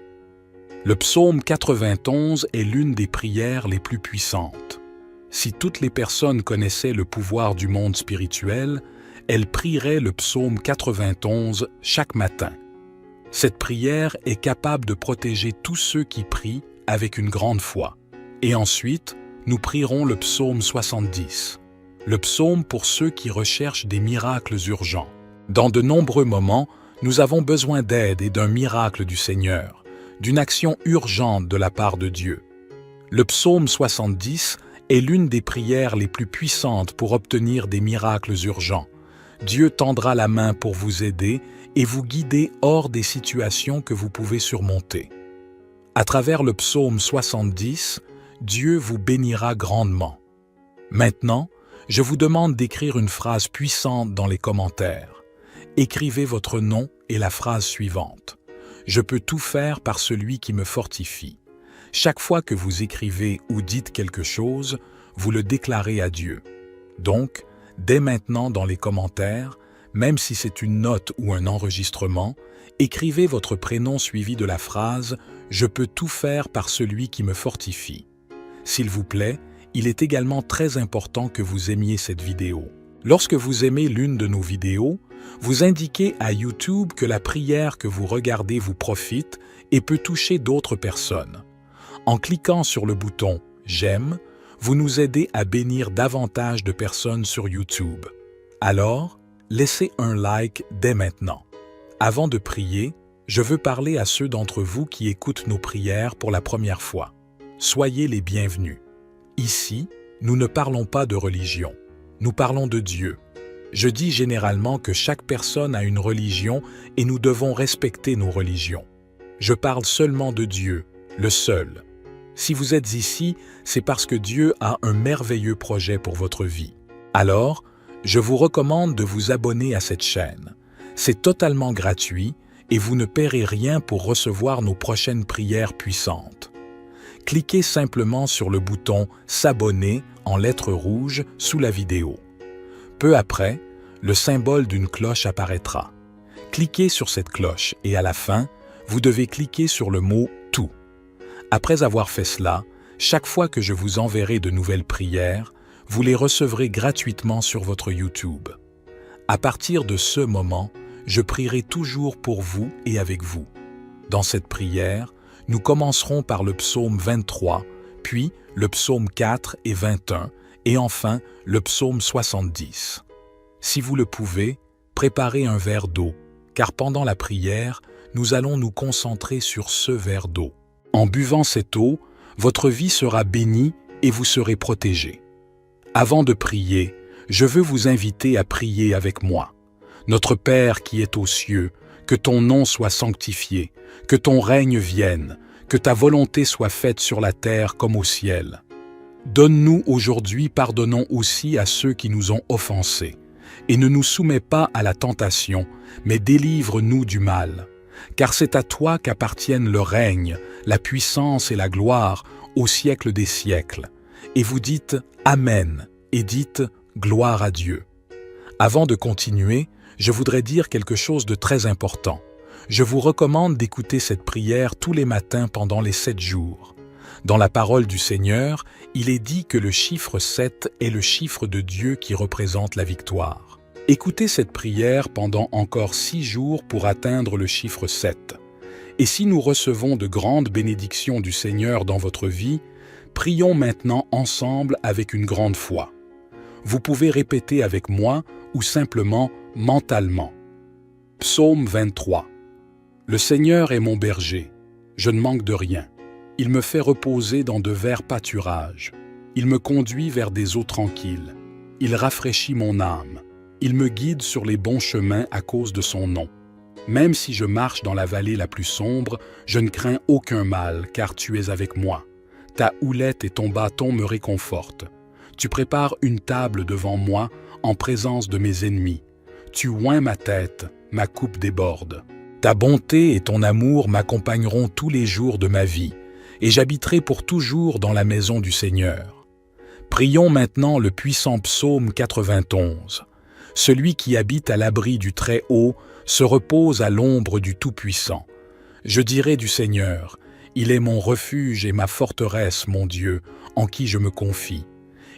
Le psaume 91 est l'une des prières les plus puissantes. Si toutes les personnes connaissaient le pouvoir du monde spirituel, elles prieraient le psaume 91 chaque matin. Cette prière est capable de protéger tous ceux qui prient avec une grande foi. Et ensuite, nous prierons le psaume 70, le psaume pour ceux qui recherchent des miracles urgents. Dans de nombreux moments, nous avons besoin d'aide et d'un miracle du Seigneur, d'une action urgente de la part de Dieu. Le psaume 70 est l'une des prières les plus puissantes pour obtenir des miracles urgents. Dieu tendra la main pour vous aider et vous guider hors des situations que vous pouvez surmonter. À travers le psaume 70, Dieu vous bénira grandement. Maintenant, je vous demande d'écrire une phrase puissante dans les commentaires. Écrivez votre nom et la phrase suivante. Je peux tout faire par celui qui me fortifie. Chaque fois que vous écrivez ou dites quelque chose, vous le déclarez à Dieu. Donc, dès maintenant dans les commentaires, même si c'est une note ou un enregistrement, écrivez votre prénom suivi de la phrase « Je peux tout faire par celui qui me fortifie ». S'il vous plaît, il est également très important que vous aimiez cette vidéo. Lorsque vous aimez l'une de nos vidéos, vous indiquez à YouTube que la prière que vous regardez vous profite et peut toucher d'autres personnes. En cliquant sur le bouton « J'aime », vous nous aidez à bénir davantage de personnes sur YouTube. Alors, laissez un like dès maintenant. Avant de prier, je veux parler à ceux d'entre vous qui écoutent nos prières pour la première fois. Soyez les bienvenus. Ici, nous ne parlons pas de religion. Nous parlons de Dieu. Je dis généralement que chaque personne a une religion et nous devons respecter nos religions. Je parle seulement de Dieu, le seul. Si vous êtes ici, c'est parce que Dieu a un merveilleux projet pour votre vie. Alors, je vous recommande de vous abonner à cette chaîne. C'est totalement gratuit et vous ne paierez rien pour recevoir nos prochaines prières puissantes. Cliquez simplement sur le bouton « S'abonner » en lettres rouges sous la vidéo. Peu après, le symbole d'une cloche apparaîtra. Cliquez sur cette cloche et à la fin, vous devez cliquer sur le mot « Tout ». Après avoir fait cela, chaque fois que je vous enverrai de nouvelles prières, vous les recevrez gratuitement sur votre YouTube. À partir de ce moment, je prierai toujours pour vous et avec vous. Dans cette prière, nous commencerons par le psaume 23, puis le psaume 4 et 21, et enfin le psaume 70. Si vous le pouvez, préparez un verre d'eau, car pendant la prière, nous allons nous concentrer sur ce verre d'eau. En buvant cette eau, votre vie sera bénie et vous serez protégé. Avant de prier, je veux vous inviter à prier avec moi. Notre Père qui est aux cieux, que ton nom soit sanctifié, que ton règne vienne, que ta volonté soit faite sur la terre comme au ciel. Donne-nous aujourd'hui, pardonnons aussi à ceux qui nous ont offensés, et ne nous soumets pas à la tentation, mais délivre-nous du mal. Car c'est à toi qu'appartiennent le règne, la puissance et la gloire au siècle des siècles. Et vous dites « Amen » et dites « Gloire à Dieu ». Avant de continuer, je voudrais dire quelque chose de très important. Je vous recommande d'écouter cette prière tous les matins pendant les 7 jours. Dans la parole du Seigneur, il est dit que le chiffre 7 est le chiffre de Dieu qui représente la victoire. Écoutez cette prière pendant encore 6 jours pour atteindre le chiffre 7. Et si nous recevons de grandes bénédictions du Seigneur dans votre vie, prions maintenant ensemble avec une grande foi. Vous pouvez répéter avec moi ou simplement mentalement. Psaume 23. Le Seigneur est mon berger, je ne manque de rien. Il me fait reposer dans de verts pâturages. Il me conduit vers des eaux tranquilles. Il rafraîchit mon âme. Il me guide sur les bons chemins à cause de son nom. Même si je marche dans la vallée la plus sombre, je ne crains aucun mal, car tu es avec moi. Ta houlette et ton bâton me réconfortent. Tu prépares une table devant moi en présence de mes ennemis. Tu oins ma tête, ma coupe déborde. Ta bonté et ton amour m'accompagneront tous les jours de ma vie, et j'habiterai pour toujours dans la maison du Seigneur. Prions maintenant le puissant psaume 91. Celui qui habite à l'abri du Très-Haut se repose à l'ombre du Tout-Puissant. Je dirai du Seigneur, il est mon refuge et ma forteresse, mon Dieu, en qui je me confie.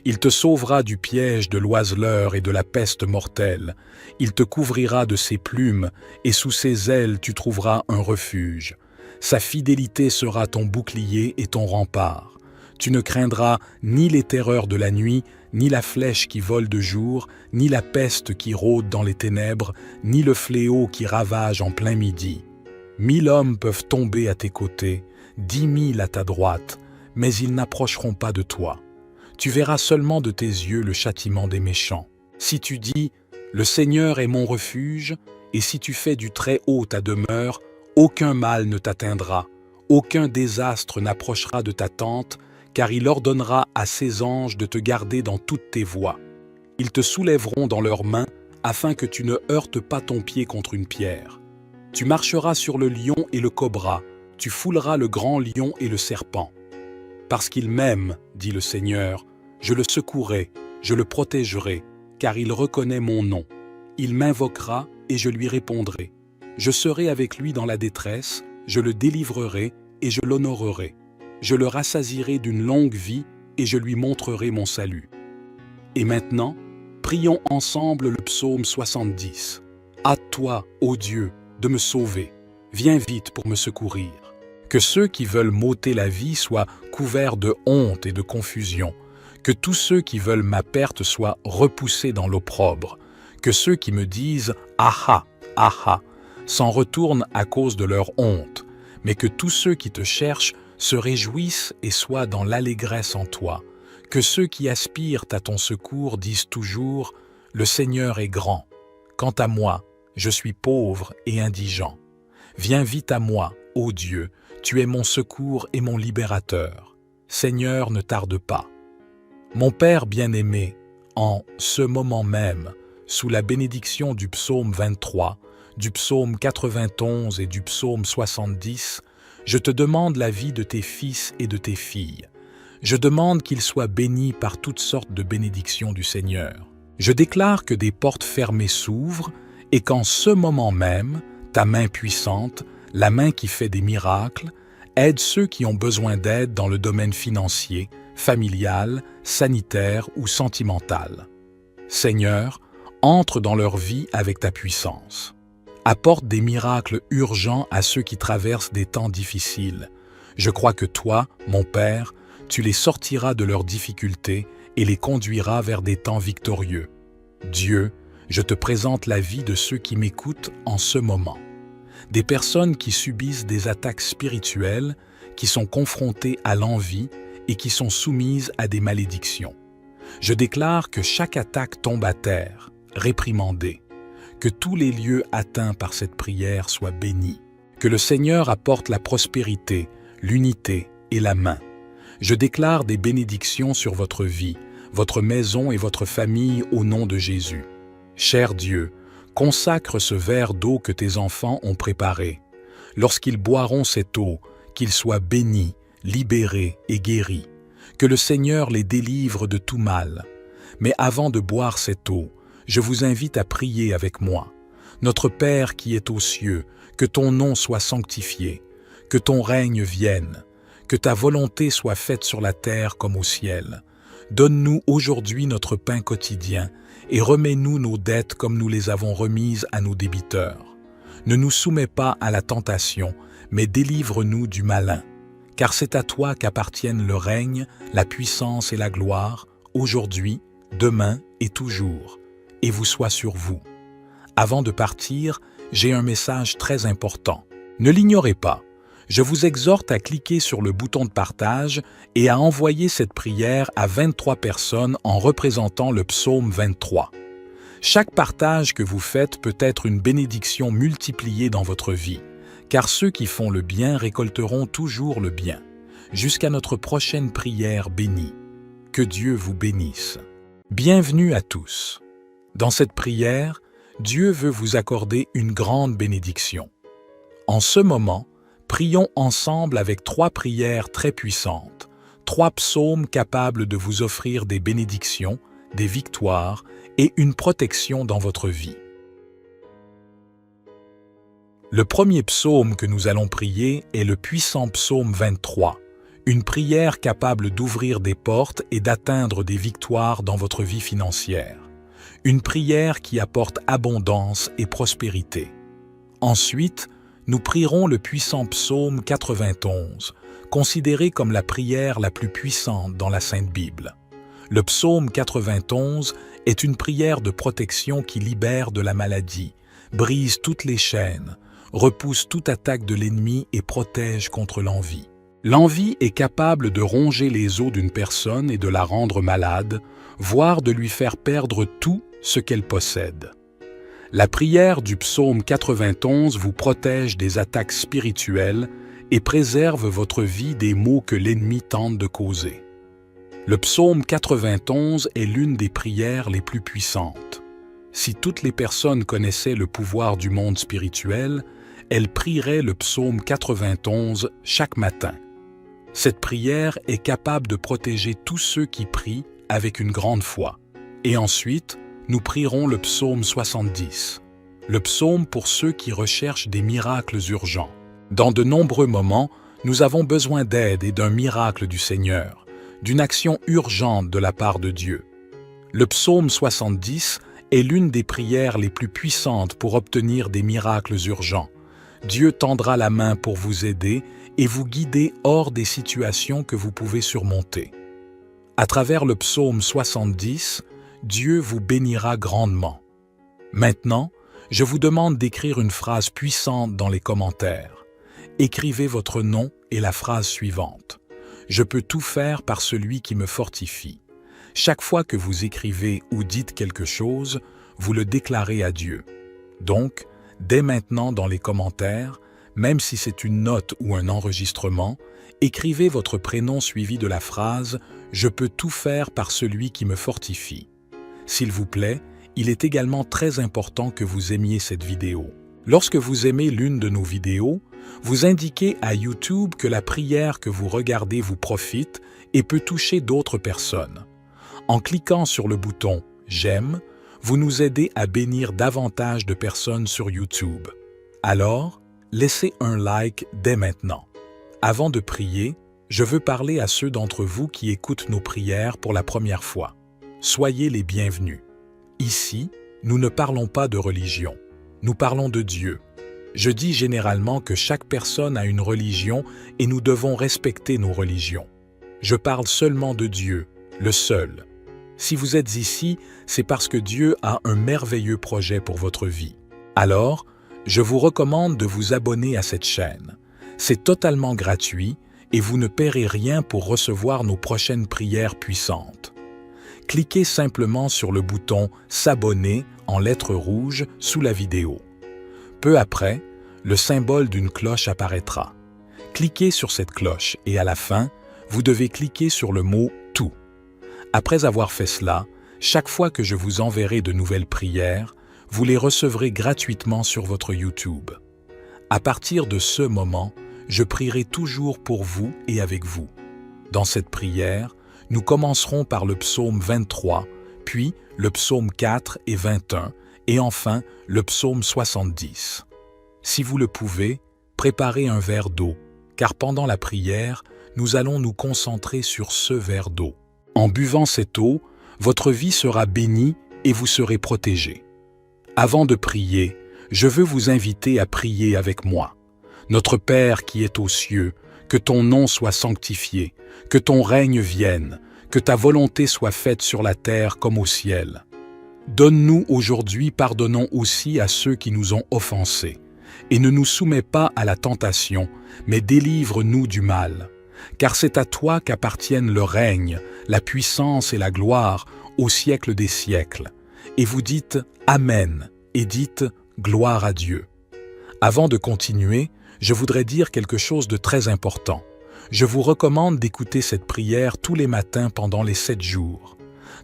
Il te sauvera du piège de l'oiseleur et de la peste mortelle. Il te couvrira de ses plumes, et sous ses ailes tu trouveras un refuge. Sa fidélité sera ton bouclier et ton rempart. Tu ne craindras ni les terreurs de la nuit, ni la flèche qui vole de jour, ni la peste qui rôde dans les ténèbres, ni le fléau qui ravage en plein midi. 1000 hommes peuvent tomber à tes côtés, 10 000 à ta droite, mais ils n'approcheront pas de toi. Tu verras seulement de tes yeux le châtiment des méchants. Si tu dis « Le Seigneur est mon refuge », et si tu fais du Très-Haut ta demeure, aucun mal ne t'atteindra, aucun désastre n'approchera de ta tente, car il ordonnera à ses anges de te garder dans toutes tes voies. Ils te soulèveront dans leurs mains, afin que tu ne heurtes pas ton pied contre une pierre. Tu marcheras sur le lion et le cobra, tu fouleras le grand lion et le serpent. Parce qu'il m'aime, dit le Seigneur, je le secouerai, je le protégerai, car il reconnaît mon nom. Il m'invoquera et je lui répondrai. Je serai avec lui dans la détresse, je le délivrerai et je l'honorerai. Je le rassasierai d'une longue vie et je lui montrerai mon salut. Et maintenant, prions ensemble le psaume 70. Hâte-toi, ô Dieu, de me sauver. Viens vite pour me secourir. Que ceux qui veulent m'ôter la vie soient couverts de honte et de confusion. Que tous ceux qui veulent ma perte soient repoussés dans l'opprobre. Que ceux qui me disent « Aha, aha » s'en retournent à cause de leur honte. Mais que tous ceux qui te cherchent se réjouissent et soient dans l'allégresse en toi. Que ceux qui aspirent à ton secours disent toujours « Le Seigneur est grand. Quant à moi, je suis pauvre et indigent. Viens vite à moi, ô Dieu, tu es mon secours et mon libérateur. Seigneur, ne tarde pas. » Mon Père bien-aimé, en ce moment même, sous la bénédiction du psaume 23, du psaume 91 et du psaume 70, je te demande la vie de tes fils et de tes filles. Je demande qu'ils soient bénis par toutes sortes de bénédictions du Seigneur. Je déclare que des portes fermées s'ouvrent et qu'en ce moment même, ta main puissante, la main qui fait des miracles, aide ceux qui ont besoin d'aide dans le domaine financier, familial, sanitaire ou sentimental. Seigneur, entre dans leur vie avec ta puissance. Apporte des miracles urgents à ceux qui traversent des temps difficiles. Je crois que toi, mon Père, tu les sortiras de leurs difficultés et les conduiras vers des temps victorieux. Dieu, je te présente la vie de ceux qui m'écoutent en ce moment. Des personnes qui subissent des attaques spirituelles, qui sont confrontées à l'envie et qui sont soumises à des malédictions. Je déclare que chaque attaque tombe à terre, réprimandée, que tous les lieux atteints par cette prière soient bénis, que le Seigneur apporte la prospérité, l'unité et la main. Je déclare des bénédictions sur votre vie, votre maison et votre famille au nom de Jésus. Cher Dieu, consacre ce verre d'eau que tes enfants ont préparé. Lorsqu'ils boiront cette eau, qu'ils soient bénis, libérés et guéris. Que le Seigneur les délivre de tout mal. Mais avant de boire cette eau, je vous invite à prier avec moi. Notre Père qui est aux cieux, que ton nom soit sanctifié, que ton règne vienne, que ta volonté soit faite sur la terre comme au ciel. Donne-nous aujourd'hui notre pain quotidien et remets-nous nos dettes comme nous les avons remises à nos débiteurs. Ne nous soumets pas à la tentation, mais délivre-nous du malin. Car c'est à toi qu'appartiennent le règne, la puissance et la gloire, aujourd'hui, demain et toujours. Et vous soit sur vous. Avant de partir, j'ai un message très important. Ne l'ignorez pas. Je vous exhorte à cliquer sur le bouton de partage et à envoyer cette prière à 23 personnes en représentant le psaume 23. Chaque partage que vous faites peut être une bénédiction multipliée dans votre vie, car ceux qui font le bien récolteront toujours le bien. Jusqu'à notre prochaine prière bénie. Que Dieu vous bénisse. Bienvenue à tous. Dans cette prière, Dieu veut vous accorder une grande bénédiction. En ce moment, prions ensemble avec 3 prières très puissantes, 3 psaumes capables de vous offrir des bénédictions, des victoires et une protection dans votre vie. Le premier psaume que nous allons prier est le puissant psaume 23, une prière capable d'ouvrir des portes et d'atteindre des victoires dans votre vie financière. Une prière qui apporte abondance et prospérité. Ensuite, nous prierons le puissant psaume 91, considéré comme la prière la plus puissante dans la Sainte Bible. Le psaume 91 est une prière de protection qui libère de la maladie, brise toutes les chaînes, repousse toute attaque de l'ennemi et protège contre l'envie. L'envie est capable de ronger les os d'une personne et de la rendre malade, voire de lui faire perdre tout ce qu'elle possède. La prière du psaume 91 vous protège des attaques spirituelles et préserve votre vie des maux que l'ennemi tente de causer. Le psaume 91 est l'une des prières les plus puissantes. Si toutes les personnes connaissaient le pouvoir du monde spirituel, elles prieraient le psaume 91 chaque matin. Cette prière est capable de protéger tous ceux qui prient avec une grande foi. Et ensuite, nous prierons le psaume 70, le psaume pour ceux qui recherchent des miracles urgents. Dans de nombreux moments, nous avons besoin d'aide et d'un miracle du Seigneur. d'une action urgente de la part de Dieu. Le psaume 70 est l'une des prières les plus puissantes pour obtenir des miracles urgents. Dieu tendra la main pour vous aider et vous guider hors des situations que vous pouvez surmonter. À travers le psaume 70, Dieu vous bénira grandement. Maintenant, je vous demande d'écrire une phrase puissante dans les commentaires. Écrivez votre nom et la phrase suivante. Je peux tout faire par celui qui me fortifie. Chaque fois que vous écrivez ou dites quelque chose, vous le déclarez à Dieu. Donc, dès maintenant dans les commentaires, même si c'est une note ou un enregistrement, écrivez votre prénom suivi de la phrase « Je peux tout faire par celui qui me fortifie ». S'il vous plaît, il est également très important que vous aimiez cette vidéo. Lorsque vous aimez l'une de nos vidéos, vous indiquez à YouTube que la prière que vous regardez vous profite et peut toucher d'autres personnes. En cliquant sur le bouton « J'aime », vous nous aidez à bénir davantage de personnes sur YouTube. Alors, laissez un like dès maintenant. Avant de prier, je veux parler à ceux d'entre vous qui écoutent nos prières pour la première fois. Soyez les bienvenus. Ici, nous ne parlons pas de religion, nous parlons de Dieu. Je dis généralement que chaque personne a une religion et nous devons respecter nos religions. Je parle seulement de Dieu, le seul. Si vous êtes ici, c'est parce que Dieu a un merveilleux projet pour votre vie. Alors, je vous recommande de vous abonner à cette chaîne. C'est totalement gratuit et vous ne paierez rien pour recevoir nos prochaines prières puissantes. Cliquez simplement sur le bouton « S'abonner » en lettres rouges sous la vidéo. Peu après, le symbole d'une cloche apparaîtra. Cliquez sur cette cloche et à la fin, vous devez cliquer sur le mot « Tout ». Après avoir fait cela, chaque fois que je vous enverrai de nouvelles prières, vous les recevrez gratuitement sur votre YouTube. À partir de ce moment, je prierai toujours pour vous et avec vous. Dans cette prière, nous commencerons par le psaume 23, puis le psaume 4 et 21, et enfin le psaume 70. Si vous le pouvez, préparez un verre d'eau, car pendant la prière, nous allons nous concentrer sur ce verre d'eau. En buvant cette eau, votre vie sera bénie et vous serez protégé. Avant de prier, je veux vous inviter à prier avec moi. Notre Père qui est aux cieux, que ton nom soit sanctifié, que ton règne vienne, que ta volonté soit faite sur la terre comme au ciel. Donne-nous aujourd'hui, pardonnons aussi à ceux qui nous ont offensés, et ne nous soumets pas à la tentation, mais délivre-nous du mal. Car c'est à toi qu'appartiennent le règne, la puissance et la gloire au siècle des siècles. Et vous dites « Amen » et dites « Gloire à Dieu ». Avant de continuer, je voudrais dire quelque chose de très important. Je vous recommande d'écouter cette prière tous les matins pendant les 7 jours.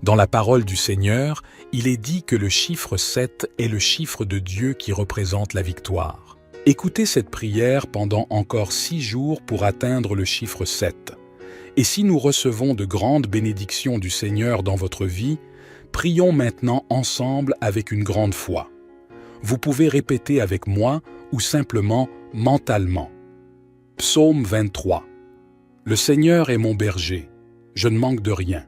Dans la parole du Seigneur, il est dit que le chiffre 7 est le chiffre de Dieu qui représente la victoire. Écoutez cette prière pendant encore 6 jours pour atteindre le chiffre 7. Et si nous recevons de grandes bénédictions du Seigneur dans votre vie, prions maintenant ensemble avec une grande foi. Vous pouvez répéter avec moi ou simplement mentalement. Psaume 23. Le Seigneur est mon berger, je ne manque de rien.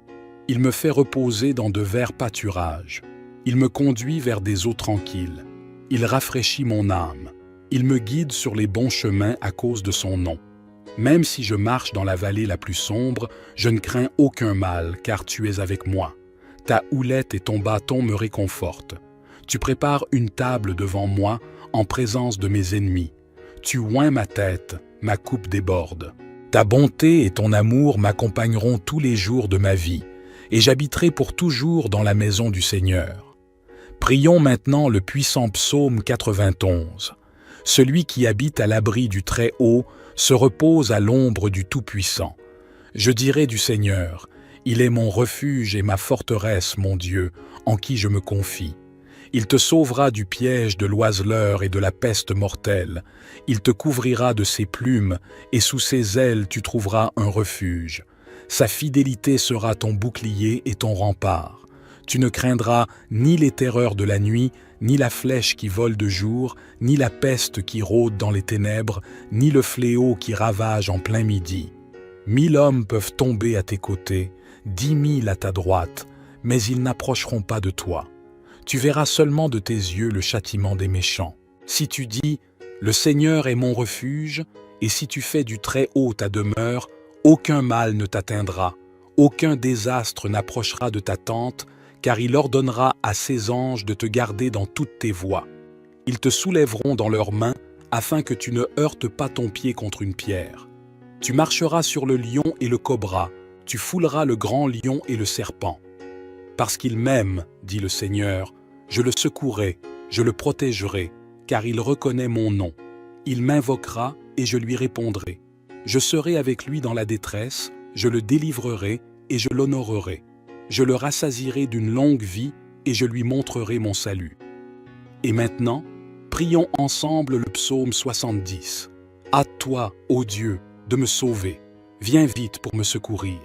Il me fait reposer dans de verts pâturages. Il me conduit vers des eaux tranquilles. Il rafraîchit mon âme. Il me guide sur les bons chemins à cause de son nom. Même si je marche dans la vallée la plus sombre, je ne crains aucun mal, car tu es avec moi. Ta houlette et ton bâton me réconfortent. Tu prépares une table devant moi en présence de mes ennemis. Tu oins ma tête, ma coupe déborde. Ta bonté et ton amour m'accompagneront tous les jours de ma vie, et j'habiterai pour toujours dans la maison du Seigneur. Prions maintenant le puissant psaume 91. Celui qui habite à l'abri du Très-Haut se repose à l'ombre du Tout-Puissant. Je dirai du Seigneur, il est mon refuge et ma forteresse, mon Dieu, en qui je me confie. Il te sauvera du piège de l'oiseleur et de la peste mortelle. Il te couvrira de ses plumes, et sous ses ailes tu trouveras un refuge. Sa fidélité sera ton bouclier et ton rempart. Tu ne craindras ni les terreurs de la nuit, ni la flèche qui vole de jour, ni la peste qui rôde dans les ténèbres, ni le fléau qui ravage en plein midi. 1000 hommes peuvent tomber à tes côtés, 10 000 à ta droite, mais ils n'approcheront pas de toi. Tu verras seulement de tes yeux le châtiment des méchants. Si tu dis « Le Seigneur est mon refuge », et si tu fais du Très-Haut ta demeure, aucun mal ne t'atteindra, aucun désastre n'approchera de ta tente, car il ordonnera à ses anges de te garder dans toutes tes voies. Ils te soulèveront dans leurs mains, afin que tu ne heurtes pas ton pied contre une pierre. Tu marcheras sur le lion et le cobra, tu fouleras le grand lion et le serpent. Parce qu'il m'aime, dit le Seigneur, je le secouerai, je le protégerai, car il reconnaît mon nom. Il m'invoquera et je lui répondrai. Je serai avec lui dans la détresse, je le délivrerai et je l'honorerai. Je le rassasierai d'une longue vie et je lui montrerai mon salut. Et maintenant, prions ensemble le psaume 70. Hâte-toi, ô Dieu, de me sauver. Viens vite pour me secourir.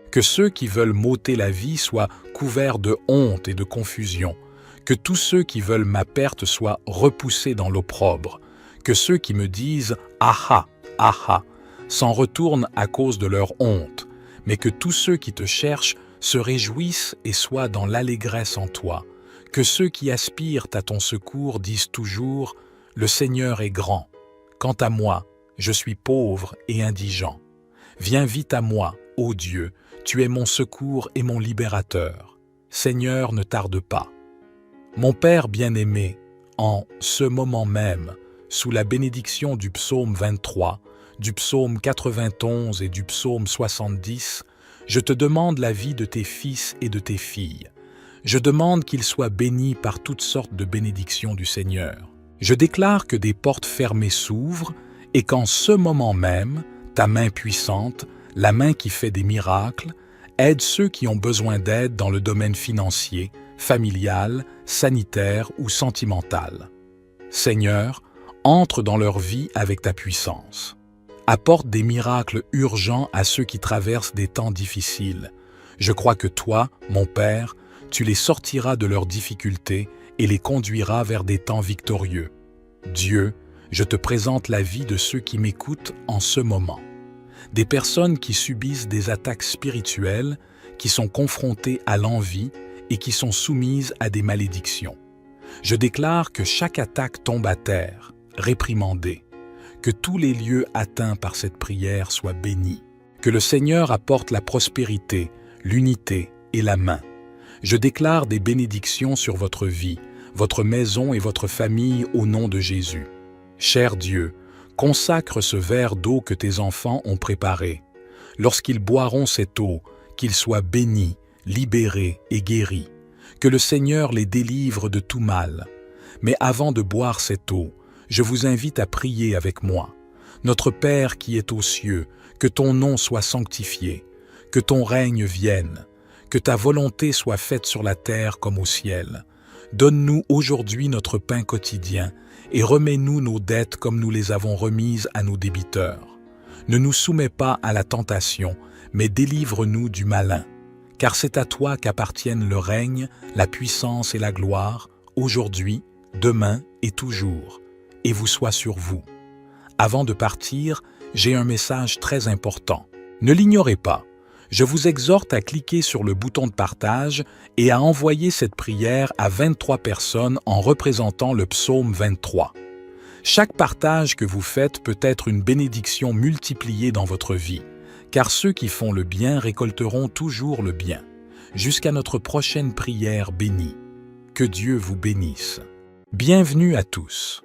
Que ceux qui veulent m'ôter la vie soient couverts de honte et de confusion. Que tous ceux qui veulent ma perte soient repoussés dans l'opprobre. Que ceux qui me disent « Aha, aha » s'en retournent à cause de leur honte. Mais que tous ceux qui te cherchent se réjouissent et soient dans l'allégresse en toi. Que ceux qui aspirent à ton secours disent toujours « Le Seigneur est grand ». Quant à moi, je suis pauvre et indigent. Viens vite à moi, ô Dieu, tu es mon secours et mon libérateur. Seigneur, ne tarde pas. Mon Père bien-aimé, en ce moment même, sous la bénédiction du psaume 23, du psaume 91 et du psaume 70, je te demande la vie de tes fils et de tes filles. Je demande qu'ils soient bénis par toutes sortes de bénédictions du Seigneur. Je déclare que des portes fermées s'ouvrent et qu'en ce moment même, ta main puissante, la main qui fait des miracles, aide ceux qui ont besoin d'aide dans le domaine financier, familial, sanitaire ou sentimental. Seigneur, entre dans leur vie avec ta puissance. Apporte des miracles urgents à ceux qui traversent des temps difficiles. Je crois que toi, mon Père, tu les sortiras de leurs difficultés et les conduiras vers des temps victorieux. Dieu, je te présente la vie de ceux qui m'écoutent en ce moment. Des personnes qui subissent des attaques spirituelles, qui sont confrontées à l'envie et qui sont soumises à des malédictions. Je déclare que chaque attaque tombe à terre, réprimandée, que tous les lieux atteints par cette prière soient bénis, que le Seigneur apporte la prospérité, l'unité et la main. Je déclare des bénédictions sur votre vie, votre maison et votre famille au nom de Jésus. Cher Dieu, consacre ce verre d'eau que tes enfants ont préparé. Lorsqu'ils boiront cette eau, qu'ils soient bénis, libérés et guéris. Que le Seigneur les délivre de tout mal. Mais avant de boire cette eau, je vous invite à prier avec moi. Notre Père qui est aux cieux, que ton nom soit sanctifié, que ton règne vienne, que ta volonté soit faite sur la terre comme au ciel. Donne-nous aujourd'hui notre pain quotidien et remets-nous nos dettes comme nous les avons remises à nos débiteurs. Ne nous soumets pas à la tentation, mais délivre-nous du malin. Car c'est à toi qu'appartiennent le règne, la puissance et la gloire, aujourd'hui, demain et toujours. Et vous soit sur vous. Avant de partir, j'ai un message très important. Ne l'ignorez pas. Je vous exhorte à cliquer sur le bouton de partage et à envoyer cette prière à 23 personnes en représentant le psaume 23. Chaque partage que vous faites peut être une bénédiction multipliée dans votre vie, car ceux qui font le bien récolteront toujours le bien. Jusqu'à notre prochaine prière bénie. Que Dieu vous bénisse. Bienvenue à tous.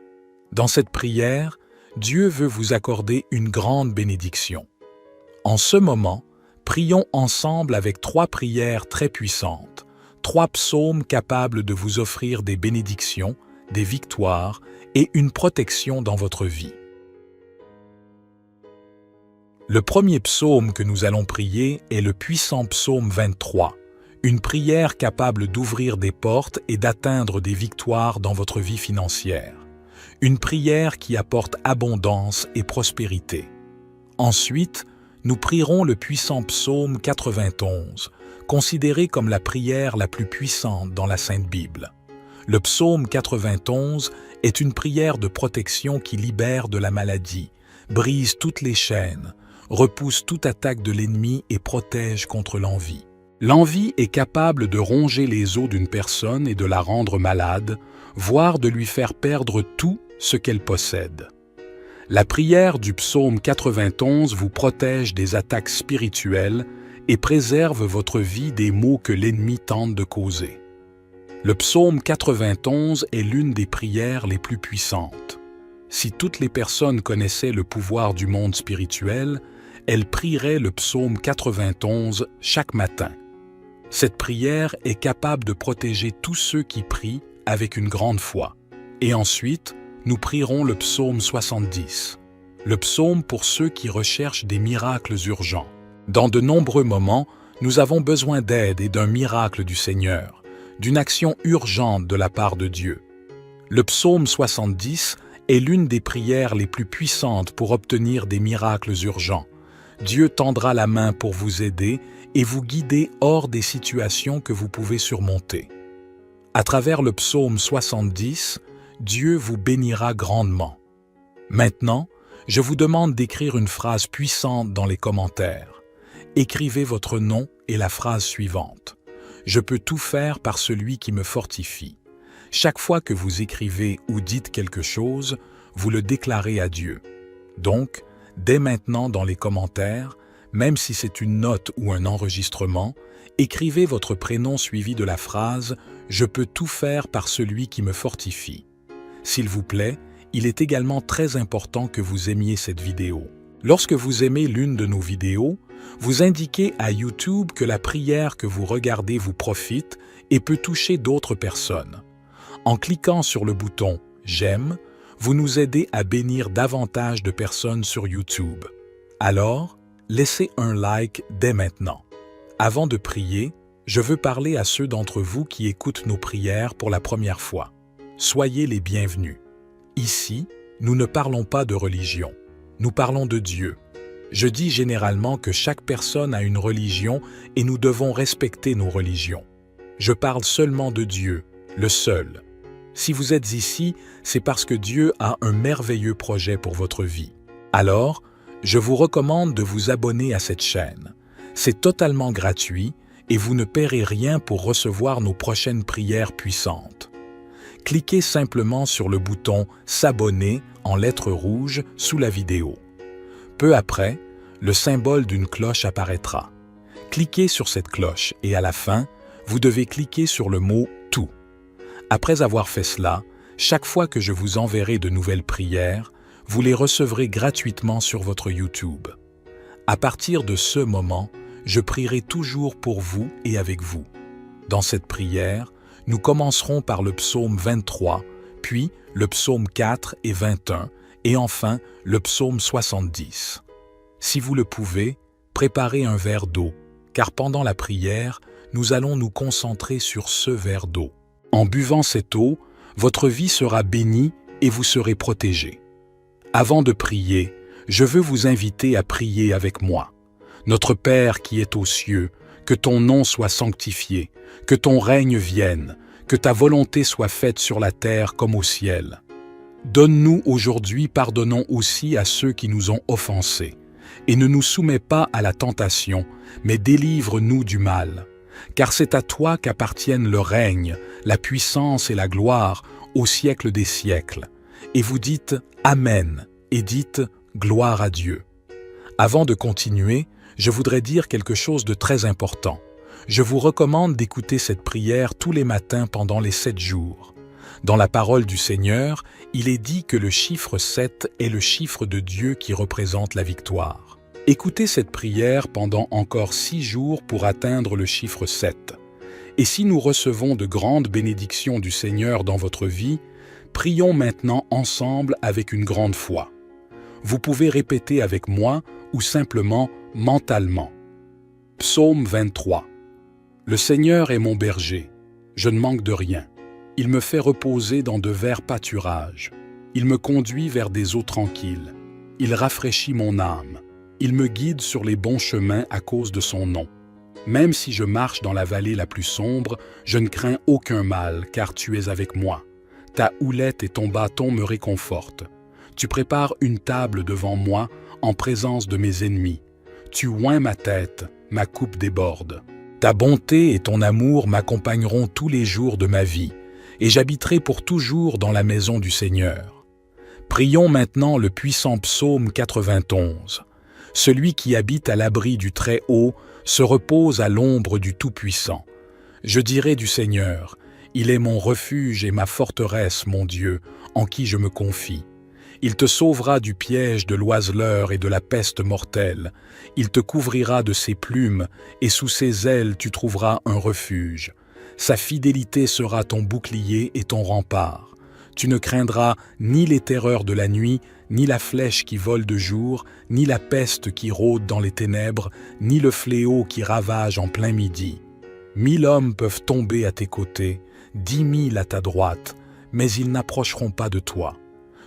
Dans cette prière, Dieu veut vous accorder une grande bénédiction. En ce moment, prions ensemble avec 3 prières très puissantes, 3 psaumes capables de vous offrir des bénédictions, des victoires et une protection dans votre vie. Le premier psaume que nous allons prier est le puissant psaume 23, une prière capable d'ouvrir des portes et d'atteindre des victoires dans votre vie financière. Une prière qui apporte abondance et prospérité. Ensuite, nous prierons le puissant psaume 91, considéré comme la prière la plus puissante dans la Sainte Bible. Le psaume 91 est une prière de protection qui libère de la maladie, brise toutes les chaînes, repousse toute attaque de l'ennemi et protège contre l'envie. L'envie est capable de ronger les os d'une personne et de la rendre malade, voire de lui faire perdre tout ce qu'elle possède. La prière du psaume 91 vous protège des attaques spirituelles et préserve votre vie des maux que l'ennemi tente de causer. Le psaume 91 est l'une des prières les plus puissantes. Si toutes les personnes connaissaient le pouvoir du monde spirituel, elles prieraient le psaume 91 chaque matin. Cette prière est capable de protéger tous ceux qui prient avec une grande foi. Et ensuite, nous prierons le psaume 70, le psaume pour ceux qui recherchent des miracles urgents. Dans de nombreux moments, nous avons besoin d'aide et d'un miracle du Seigneur, d'une action urgente de la part de Dieu. Le psaume 70 est l'une des prières les plus puissantes pour obtenir des miracles urgents. Dieu tendra la main pour vous aider et vous guider hors des situations que vous pouvez surmonter. À travers le psaume 70, Dieu vous bénira grandement. Maintenant, je vous demande d'écrire une phrase puissante dans les commentaires. Écrivez votre nom et la phrase suivante. Je peux tout faire par celui qui me fortifie. Chaque fois que vous écrivez ou dites quelque chose, vous le déclarez à Dieu. Donc, dès maintenant dans les commentaires, même si c'est une note ou un enregistrement, écrivez votre prénom suivi de la phrase « Je peux tout faire par celui qui me fortifie ». S'il vous plaît, il est également très important que vous aimiez cette vidéo. Lorsque vous aimez l'une de nos vidéos, vous indiquez à YouTube que la prière que vous regardez vous profite et peut toucher d'autres personnes. En cliquant sur le bouton « J'aime », vous nous aidez à bénir davantage de personnes sur YouTube. Alors, laissez un like dès maintenant. Avant de prier, je veux parler à ceux d'entre vous qui écoutent nos prières pour la première fois. Soyez les bienvenus. Ici, nous ne parlons pas de religion. Nous parlons de Dieu. Je dis généralement que chaque personne a une religion et nous devons respecter nos religions. Je parle seulement de Dieu, le seul. Si vous êtes ici, c'est parce que Dieu a un merveilleux projet pour votre vie. Alors, je vous recommande de vous abonner à cette chaîne. C'est totalement gratuit et vous ne paierez rien pour recevoir nos prochaines prières puissantes. Cliquez simplement sur le bouton « S'abonner » en lettres rouges sous la vidéo. Peu après, le symbole d'une cloche apparaîtra. Cliquez sur cette cloche et à la fin, vous devez cliquer sur le mot « Tout ». Après avoir fait cela, chaque fois que je vous enverrai de nouvelles prières, vous les recevrez gratuitement sur votre YouTube. À partir de ce moment, je prierai toujours pour vous et avec vous. Dans cette prière, nous commencerons par le psaume 23, puis le psaume 4 et 21, et enfin le psaume 70. Si vous le pouvez, préparez un verre d'eau, car pendant la prière, nous allons nous concentrer sur ce verre d'eau. En buvant cette eau, votre vie sera bénie et vous serez protégé. Avant de prier, je veux vous inviter à prier avec moi. Notre Père qui est aux cieux, que ton nom soit sanctifié, que ton règne vienne, que ta volonté soit faite sur la terre comme au ciel. Donne-nous aujourd'hui, pardonnons aussi à ceux qui nous ont offensés, et ne nous soumets pas à la tentation, mais délivre-nous du mal. Car c'est à toi qu'appartiennent le règne, la puissance et la gloire au siècle des siècles. Et vous dites « Amen » et dites « Gloire à Dieu ». Avant de continuer, je voudrais dire quelque chose de très important. Je vous recommande d'écouter cette prière tous les matins pendant les 7 jours. Dans la parole du Seigneur, il est dit que le chiffre 7 est le chiffre de Dieu qui représente la victoire. Écoutez cette prière pendant encore 6 jours pour atteindre le chiffre 7. Et si nous recevons de grandes bénédictions du Seigneur dans votre vie, prions maintenant ensemble avec une grande foi. Vous pouvez répéter avec moi ou simplement mentalement. Psaume 23. Le Seigneur est mon berger, je ne manque de rien. Il me fait reposer dans de verts pâturages. Il me conduit vers des eaux tranquilles. Il rafraîchit mon âme. Il me guide sur les bons chemins à cause de son nom. Même si je marche dans la vallée la plus sombre, je ne crains aucun mal, car tu es avec moi. Ta houlette et ton bâton me réconfortent. Tu prépares une table devant moi, en présence de mes ennemis. Tu oins ma tête, ma coupe déborde. Ta bonté et ton amour m'accompagneront tous les jours de ma vie, et j'habiterai pour toujours dans la maison du Seigneur. Prions maintenant le puissant psaume 91. Celui qui habite à l'abri du Très-Haut se repose à l'ombre du Tout-Puissant. Je dirai du Seigneur, il est mon refuge et ma forteresse, mon Dieu, en qui je me confie. Il te sauvera du piège de l'oiseleur et de la peste mortelle. Il te couvrira de ses plumes, et sous ses ailes tu trouveras un refuge. Sa fidélité sera ton bouclier et ton rempart. Tu ne craindras ni les terreurs de la nuit, ni la flèche qui vole de jour, ni la peste qui rôde dans les ténèbres, ni le fléau qui ravage en plein midi. 1000 hommes peuvent tomber à tes côtés, 10 000 à ta droite, mais ils n'approcheront pas de toi.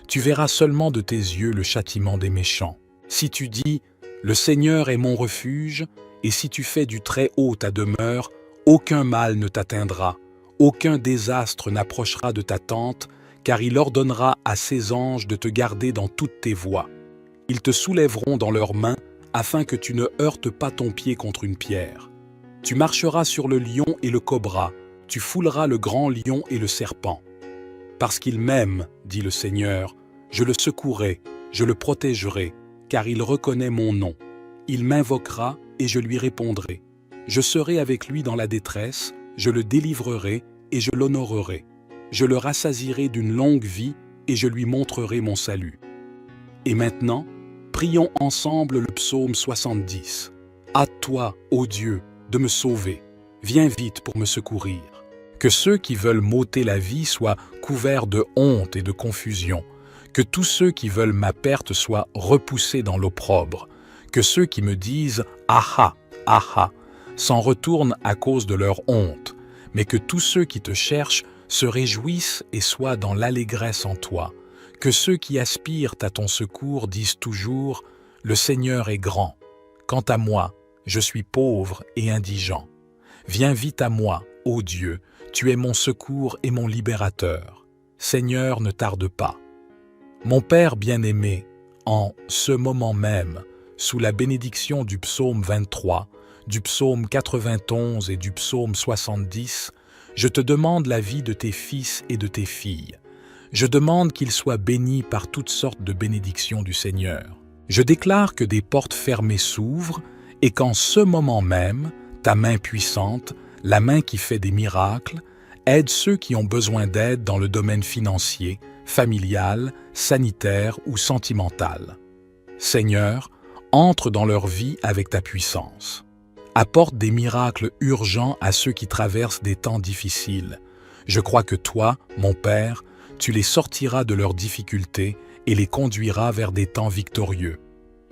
Tu verras seulement de tes yeux le châtiment des méchants. Si tu dis « Le Seigneur est mon refuge », et si tu fais du Très-Haut ta demeure, aucun mal ne t'atteindra, aucun désastre n'approchera de ta tente, car il ordonnera à ses anges de te garder dans toutes tes voies. Ils te soulèveront dans leurs mains, afin que tu ne heurtes pas ton pied contre une pierre. Tu marcheras sur le lion et le cobra, tu fouleras le grand lion et le serpent. Parce qu'il m'aime, dit le Seigneur, je le secouerai, je le protégerai, car il reconnaît mon nom. Il m'invoquera et je lui répondrai. Je serai avec lui dans la détresse, je le délivrerai et je l'honorerai. Je le rassasierai d'une longue vie et je lui montrerai mon salut. Et maintenant, prions ensemble le psaume 70. Hâte-toi, ô Dieu, de me sauver. Viens vite pour me secourir. Que ceux qui veulent m'ôter la vie soient couverts de honte et de confusion. Que tous ceux qui veulent ma perte soient repoussés dans l'opprobre. Que ceux qui me disent « Aha, aha » s'en retournent à cause de leur honte. Mais que tous ceux qui te cherchent se réjouissent et soient dans l'allégresse en toi. Que ceux qui aspirent à ton secours disent toujours « Le Seigneur est grand ». Quant à moi, je suis pauvre et indigent. Viens vite à moi, ô Dieu, tu es mon secours et mon libérateur. Seigneur, ne tarde pas. Mon Père bien-aimé, en ce moment même, sous la bénédiction du psaume 23, du psaume 91 et du psaume 70, je te demande la vie de tes fils et de tes filles. Je demande qu'ils soient bénis par toutes sortes de bénédictions du Seigneur. Je déclare que des portes fermées s'ouvrent et qu'en ce moment même, ta main puissante, la main qui fait des miracles, aide ceux qui ont besoin d'aide dans le domaine financier, familial, sanitaire ou sentimental. Seigneur, entre dans leur vie avec ta puissance. Apporte des miracles urgents à ceux qui traversent des temps difficiles. Je crois que toi, mon Père, tu les sortiras de leurs difficultés et les conduiras vers des temps victorieux.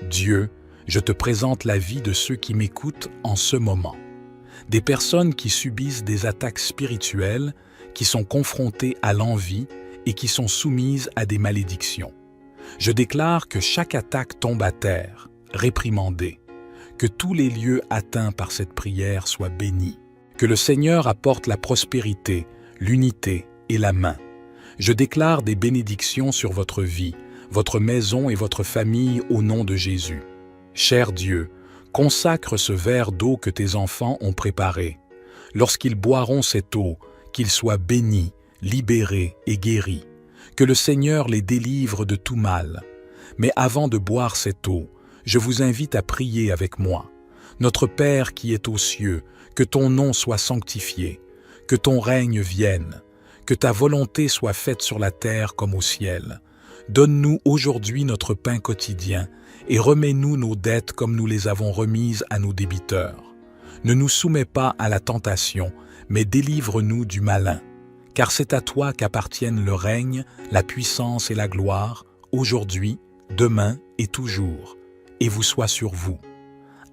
Dieu, je te présente la vie de ceux qui m'écoutent en ce moment. Des personnes qui subissent des attaques spirituelles, qui sont confrontées à l'envie et qui sont soumises à des malédictions. Je déclare que chaque attaque tombe à terre, réprimandée, que tous les lieux atteints par cette prière soient bénis, que le Seigneur apporte la prospérité, l'unité et la main. Je déclare des bénédictions sur votre vie, votre maison et votre famille au nom de Jésus. Cher Dieu, consacre ce verre d'eau que tes enfants ont préparé. Lorsqu'ils boiront cette eau, qu'ils soient bénis, libérés et guéris. Que le Seigneur les délivre de tout mal. Mais avant de boire cette eau, je vous invite à prier avec moi. Notre Père qui est aux cieux, que ton nom soit sanctifié, que ton règne vienne, que ta volonté soit faite sur la terre comme au ciel. Donne-nous aujourd'hui notre pain quotidien et remets-nous nos dettes comme nous les avons remises à nos débiteurs. Ne nous soumets pas à la tentation, mais délivre-nous du malin. Car c'est à toi qu'appartiennent le règne, la puissance et la gloire, aujourd'hui, demain et toujours. Et vous soit sur vous.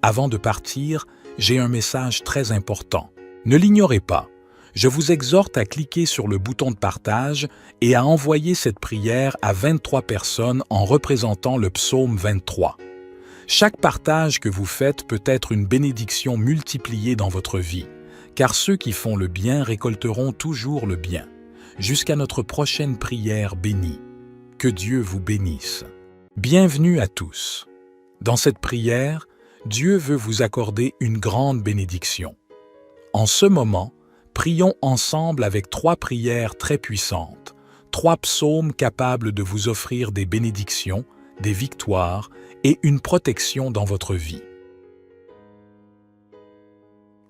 Avant de partir, j'ai un message très important. Ne l'ignorez pas. Je vous exhorte à cliquer sur le bouton de partage et à envoyer cette prière à 23 personnes en représentant le psaume 23. Chaque partage que vous faites peut être une bénédiction multipliée dans votre vie, car ceux qui font le bien récolteront toujours le bien. Jusqu'à notre prochaine prière bénie. Que Dieu vous bénisse. Bienvenue à tous. Dans cette prière, Dieu veut vous accorder une grande bénédiction. En ce moment, prions ensemble avec 3 prières très puissantes, 3 psaumes capables de vous offrir des bénédictions, des victoires et une protection dans votre vie.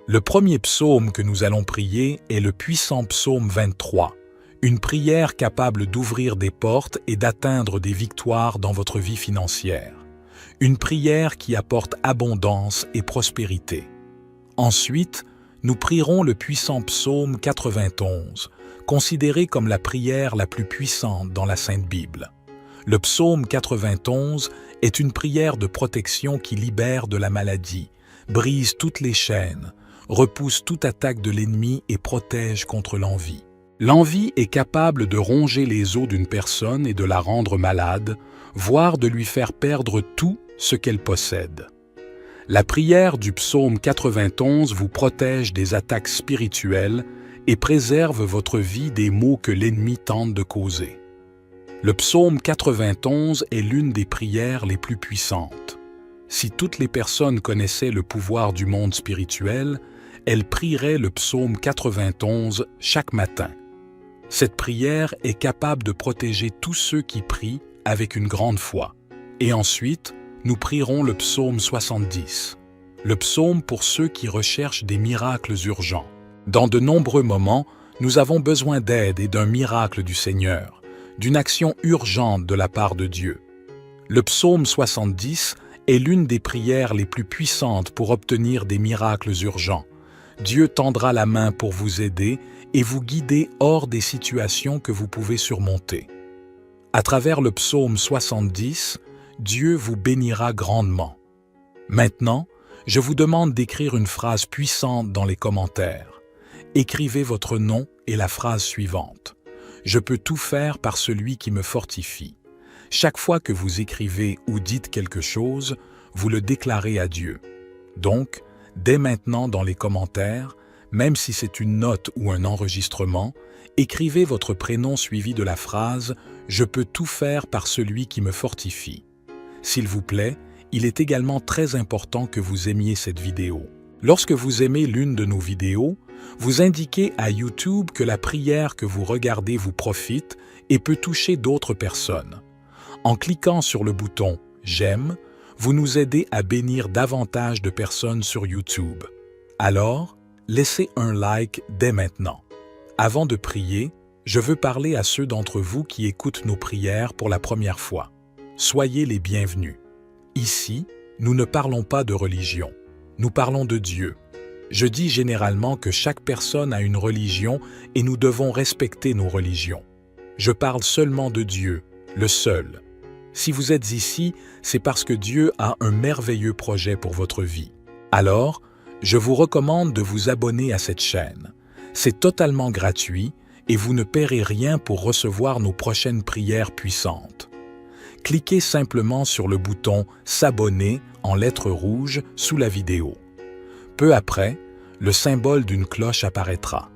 Le premier psaume que nous allons prier est le puissant psaume 23, une prière capable d'ouvrir des portes et d'atteindre des victoires dans votre vie financière. Une prière qui apporte abondance et prospérité. Ensuite, nous prierons le puissant psaume 91, considéré comme la prière la plus puissante dans la Sainte Bible. Le psaume 91 est une prière de protection qui libère de la maladie, brise toutes les chaînes, repousse toute attaque de l'ennemi et protège contre l'envie. L'envie est capable de ronger les os d'une personne et de la rendre malade, voire de lui faire perdre tout ce qu'elle possède. La prière du psaume 91 vous protège des attaques spirituelles et préserve votre vie des maux que l'ennemi tente de causer. Le psaume 91 est l'une des prières les plus puissantes. Si toutes les personnes connaissaient le pouvoir du monde spirituel, elles prieraient le psaume 91 chaque matin. Cette prière est capable de protéger tous ceux qui prient avec une grande foi. Et ensuite, nous prierons le psaume 70, le psaume pour ceux qui recherchent des miracles urgents. Dans de nombreux moments, nous avons besoin d'aide et d'un miracle du Seigneur, d'une action urgente de la part de Dieu. Le psaume 70 est l'une des prières les plus puissantes pour obtenir des miracles urgents. Dieu tendra la main pour vous aider et vous guider hors des situations que vous pouvez surmonter. À travers le psaume 70, Dieu vous bénira grandement. Maintenant, je vous demande d'écrire une phrase puissante dans les commentaires. Écrivez votre nom et la phrase suivante. Je peux tout faire par celui qui me fortifie. Chaque fois que vous écrivez ou dites quelque chose, vous le déclarez à Dieu. Donc, dès maintenant dans les commentaires, même si c'est une note ou un enregistrement, écrivez votre prénom suivi de la phrase « Je peux tout faire par celui qui me fortifie ». S'il vous plaît, il est également très important que vous aimiez cette vidéo. Lorsque vous aimez l'une de nos vidéos, vous indiquez à YouTube que la prière que vous regardez vous profite et peut toucher d'autres personnes. En cliquant sur le bouton « J'aime », vous nous aidez à bénir davantage de personnes sur YouTube. Alors, laissez un like dès maintenant. Avant de prier, je veux parler à ceux d'entre vous qui écoutent nos prières pour la première fois. Soyez les bienvenus. Ici, nous ne parlons pas de religion. Nous parlons de Dieu. Je dis généralement que chaque personne a une religion et nous devons respecter nos religions. Je parle seulement de Dieu, le seul. Si vous êtes ici, c'est parce que Dieu a un merveilleux projet pour votre vie. Alors, je vous recommande de vous abonner à cette chaîne. C'est totalement gratuit et vous ne paierez rien pour recevoir nos prochaines prières puissantes. Cliquez simplement sur le bouton « S'abonner » en lettres rouges sous la vidéo. Peu après, le symbole d'une cloche apparaîtra.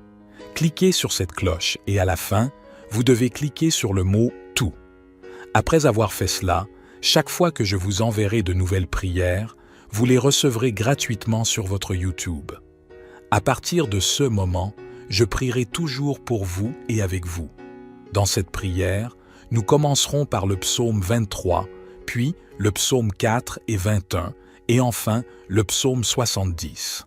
Cliquez sur cette cloche et à la fin, vous devez cliquer sur le mot « Tout ». Après avoir fait cela, chaque fois que je vous enverrai de nouvelles prières, vous les recevrez gratuitement sur votre YouTube. À partir de ce moment, je prierai toujours pour vous et avec vous. Dans cette prière, nous commencerons par le psaume 23, puis le psaume 4 et 21, et enfin le psaume 70.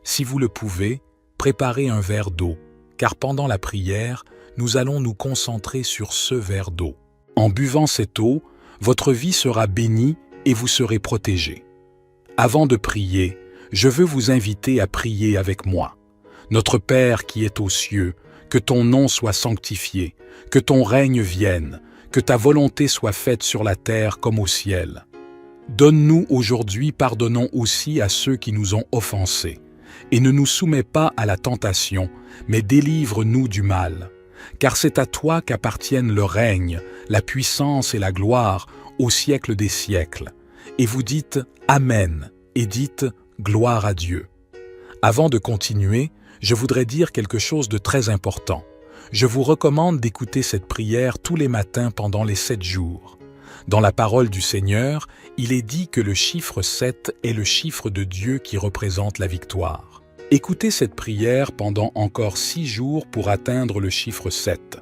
Si vous le pouvez, préparez un verre d'eau, car pendant la prière, nous allons nous concentrer sur ce verre d'eau. En buvant cette eau, votre vie sera bénie et vous serez protégé. Avant de prier, je veux vous inviter à prier avec moi. Notre Père qui est aux cieux, que ton nom soit sanctifié, que ton règne vienne, que ta volonté soit faite sur la terre comme au ciel. Donne-nous aujourd'hui, pardonnons aussi à ceux qui nous ont offensés, et ne nous soumets pas à la tentation, mais délivre-nous du mal. Car c'est à toi qu'appartiennent le règne, la puissance et la gloire au siècle des siècles. Et vous dites « Amen » et dites « Gloire à Dieu ». Avant de continuer, je voudrais dire quelque chose de très important. Je vous recommande d'écouter cette prière tous les matins pendant les 7 jours. Dans la parole du Seigneur, il est dit que le chiffre 7 est le chiffre de Dieu qui représente la victoire. Écoutez cette prière pendant encore 6 jours pour atteindre le chiffre 7.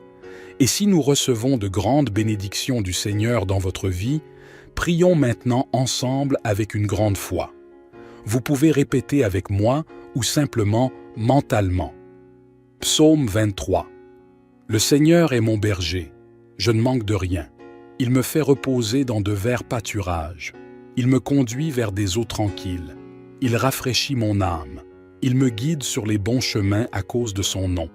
Et si nous recevons de grandes bénédictions du Seigneur dans votre vie, prions maintenant ensemble avec une grande foi. Vous pouvez répéter avec moi ou simplement mentalement. Psaume 23. Le Seigneur est mon berger, je ne manque de rien. Il me fait reposer dans de verts pâturages. Il me conduit vers des eaux tranquilles. Il rafraîchit mon âme. Il me guide sur les bons chemins à cause de son nom.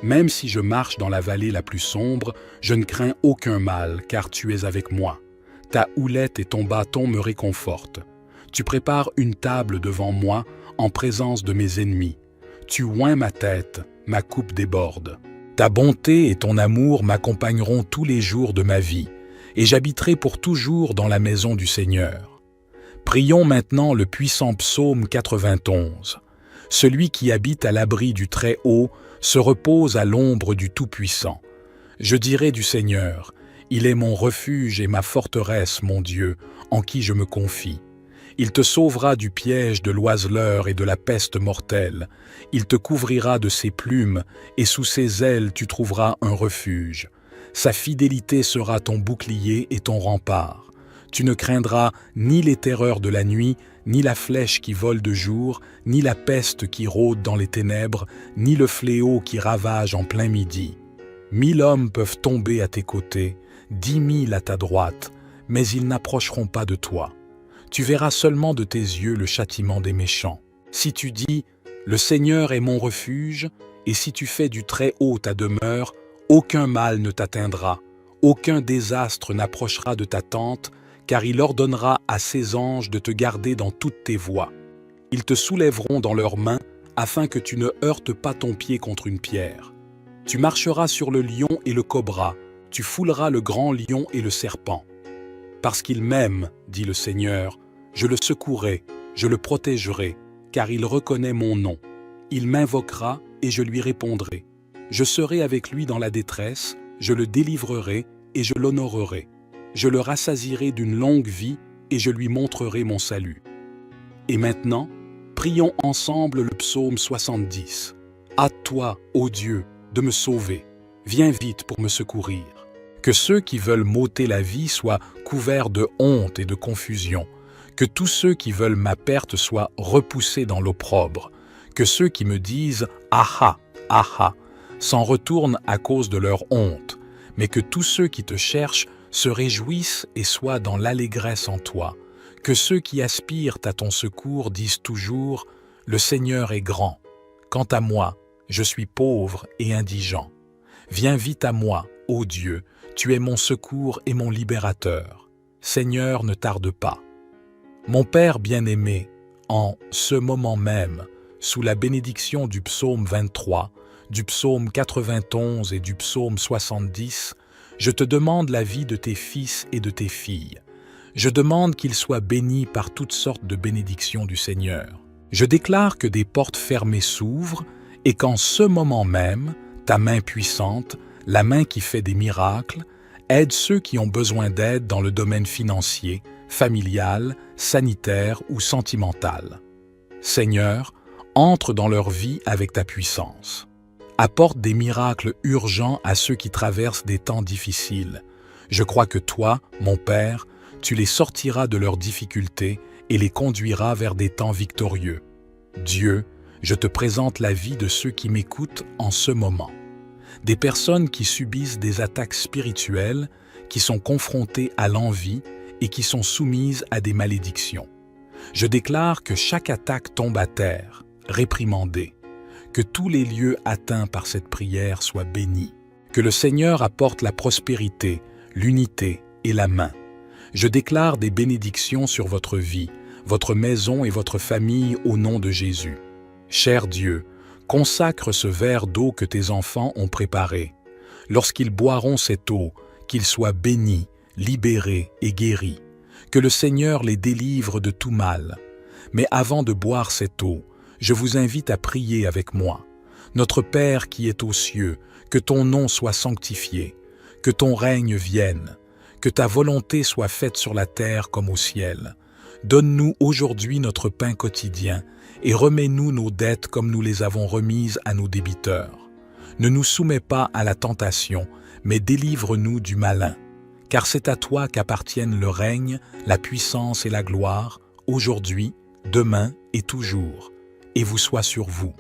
Même si je marche dans la vallée la plus sombre, je ne crains aucun mal, car tu es avec moi. Ta houlette et ton bâton me réconfortent. Tu prépares une table devant moi en présence de mes ennemis. Tu oins ma tête, ma coupe déborde. Ta bonté et ton amour m'accompagneront tous les jours de ma vie, et j'habiterai pour toujours dans la maison du Seigneur. Prions maintenant le puissant psaume 91. Celui qui habite à l'abri du Très-Haut se repose à l'ombre du Tout-Puissant. Je dirai du Seigneur, il est mon refuge et ma forteresse, mon Dieu, en qui je me confie. Il te sauvera du piège de l'oiseleur et de la peste mortelle. Il te couvrira de ses plumes, et sous ses ailes tu trouveras un refuge. Sa fidélité sera ton bouclier et ton rempart. Tu ne craindras ni les terreurs de la nuit, ni la flèche qui vole de jour, ni la peste qui rôde dans les ténèbres, ni le fléau qui ravage en plein midi. 1000 hommes peuvent tomber à tes côtés, 10 000 à ta droite, mais ils n'approcheront pas de toi. Tu verras seulement de tes yeux le châtiment des méchants. Si tu dis « Le Seigneur est mon refuge », et si tu fais du Très-Haut ta demeure, aucun mal ne t'atteindra, aucun désastre n'approchera de ta tente, car il ordonnera à ses anges de te garder dans toutes tes voies. Ils te soulèveront dans leurs mains, afin que tu ne heurtes pas ton pied contre une pierre. Tu marcheras sur le lion et le cobra, tu fouleras le grand lion et le serpent. Parce qu'il m'aime, dit le Seigneur, je le secouerai, je le protégerai, car il reconnaît mon nom. Il m'invoquera et je lui répondrai. Je serai avec lui dans la détresse, je le délivrerai et je l'honorerai. Je le rassasierai d'une longue vie et je lui montrerai mon salut. Et maintenant, prions ensemble le psaume 70. Hâte-toi, ô Dieu, de me sauver. Viens vite pour me secourir. Que ceux qui veulent m'ôter la vie soient couverts de honte et de confusion. Que tous ceux qui veulent ma perte soient repoussés dans l'opprobre. Que ceux qui me disent « Aha, aha » s'en retournent à cause de leur honte. Mais que tous ceux qui te cherchent se réjouissent et soient dans l'allégresse en toi. Que ceux qui aspirent à ton secours disent toujours « Le Seigneur est grand ». Quant à moi, je suis pauvre et indigent. Viens vite à moi, ô Dieu, tu es mon secours et mon libérateur. Seigneur, ne tarde pas. Mon Père bien-aimé, en ce moment même, sous la bénédiction du psaume 23, du psaume 91 et du psaume 70, je te demande la vie de tes fils et de tes filles. Je demande qu'ils soient bénis par toutes sortes de bénédictions du Seigneur. Je déclare que des portes fermées s'ouvrent et qu'en ce moment même, ta main puissante, la main qui fait des miracles, aide ceux qui ont besoin d'aide dans le domaine financier, familial, sanitaire ou sentimental. Seigneur, entre dans leur vie avec ta puissance. Apporte des miracles urgents à ceux qui traversent des temps difficiles. Je crois que toi, mon Père, tu les sortiras de leurs difficultés et les conduiras vers des temps victorieux. Dieu, je te présente la vie de ceux qui m'écoutent en ce moment. Des personnes qui subissent des attaques spirituelles, qui sont confrontées à l'envie et qui sont soumises à des malédictions. Je déclare que chaque attaque tombe à terre, réprimandée, que tous les lieux atteints par cette prière soient bénis, que le Seigneur apporte la prospérité, l'unité et la main. Je déclare des bénédictions sur votre vie, votre maison et votre famille au nom de Jésus. Cher Dieu, consacre ce verre d'eau que tes enfants ont préparé. Lorsqu'ils boiront cette eau, qu'ils soient bénis, libérés et guéris. Que le Seigneur les délivre de tout mal. Mais avant de boire cette eau, je vous invite à prier avec moi. Notre Père qui est aux cieux, que ton nom soit sanctifié, que ton règne vienne, Que ta volonté soit faite sur la terre comme au ciel. Donne-nous aujourd'hui notre pain quotidien et remets-nous nos dettes comme nous les avons remises à nos débiteurs. Ne nous soumets pas à la tentation, mais délivre-nous du malin. Car c'est à toi qu'appartiennent le règne, la puissance et la gloire, aujourd'hui, demain et toujours. Et vous soit sur vous.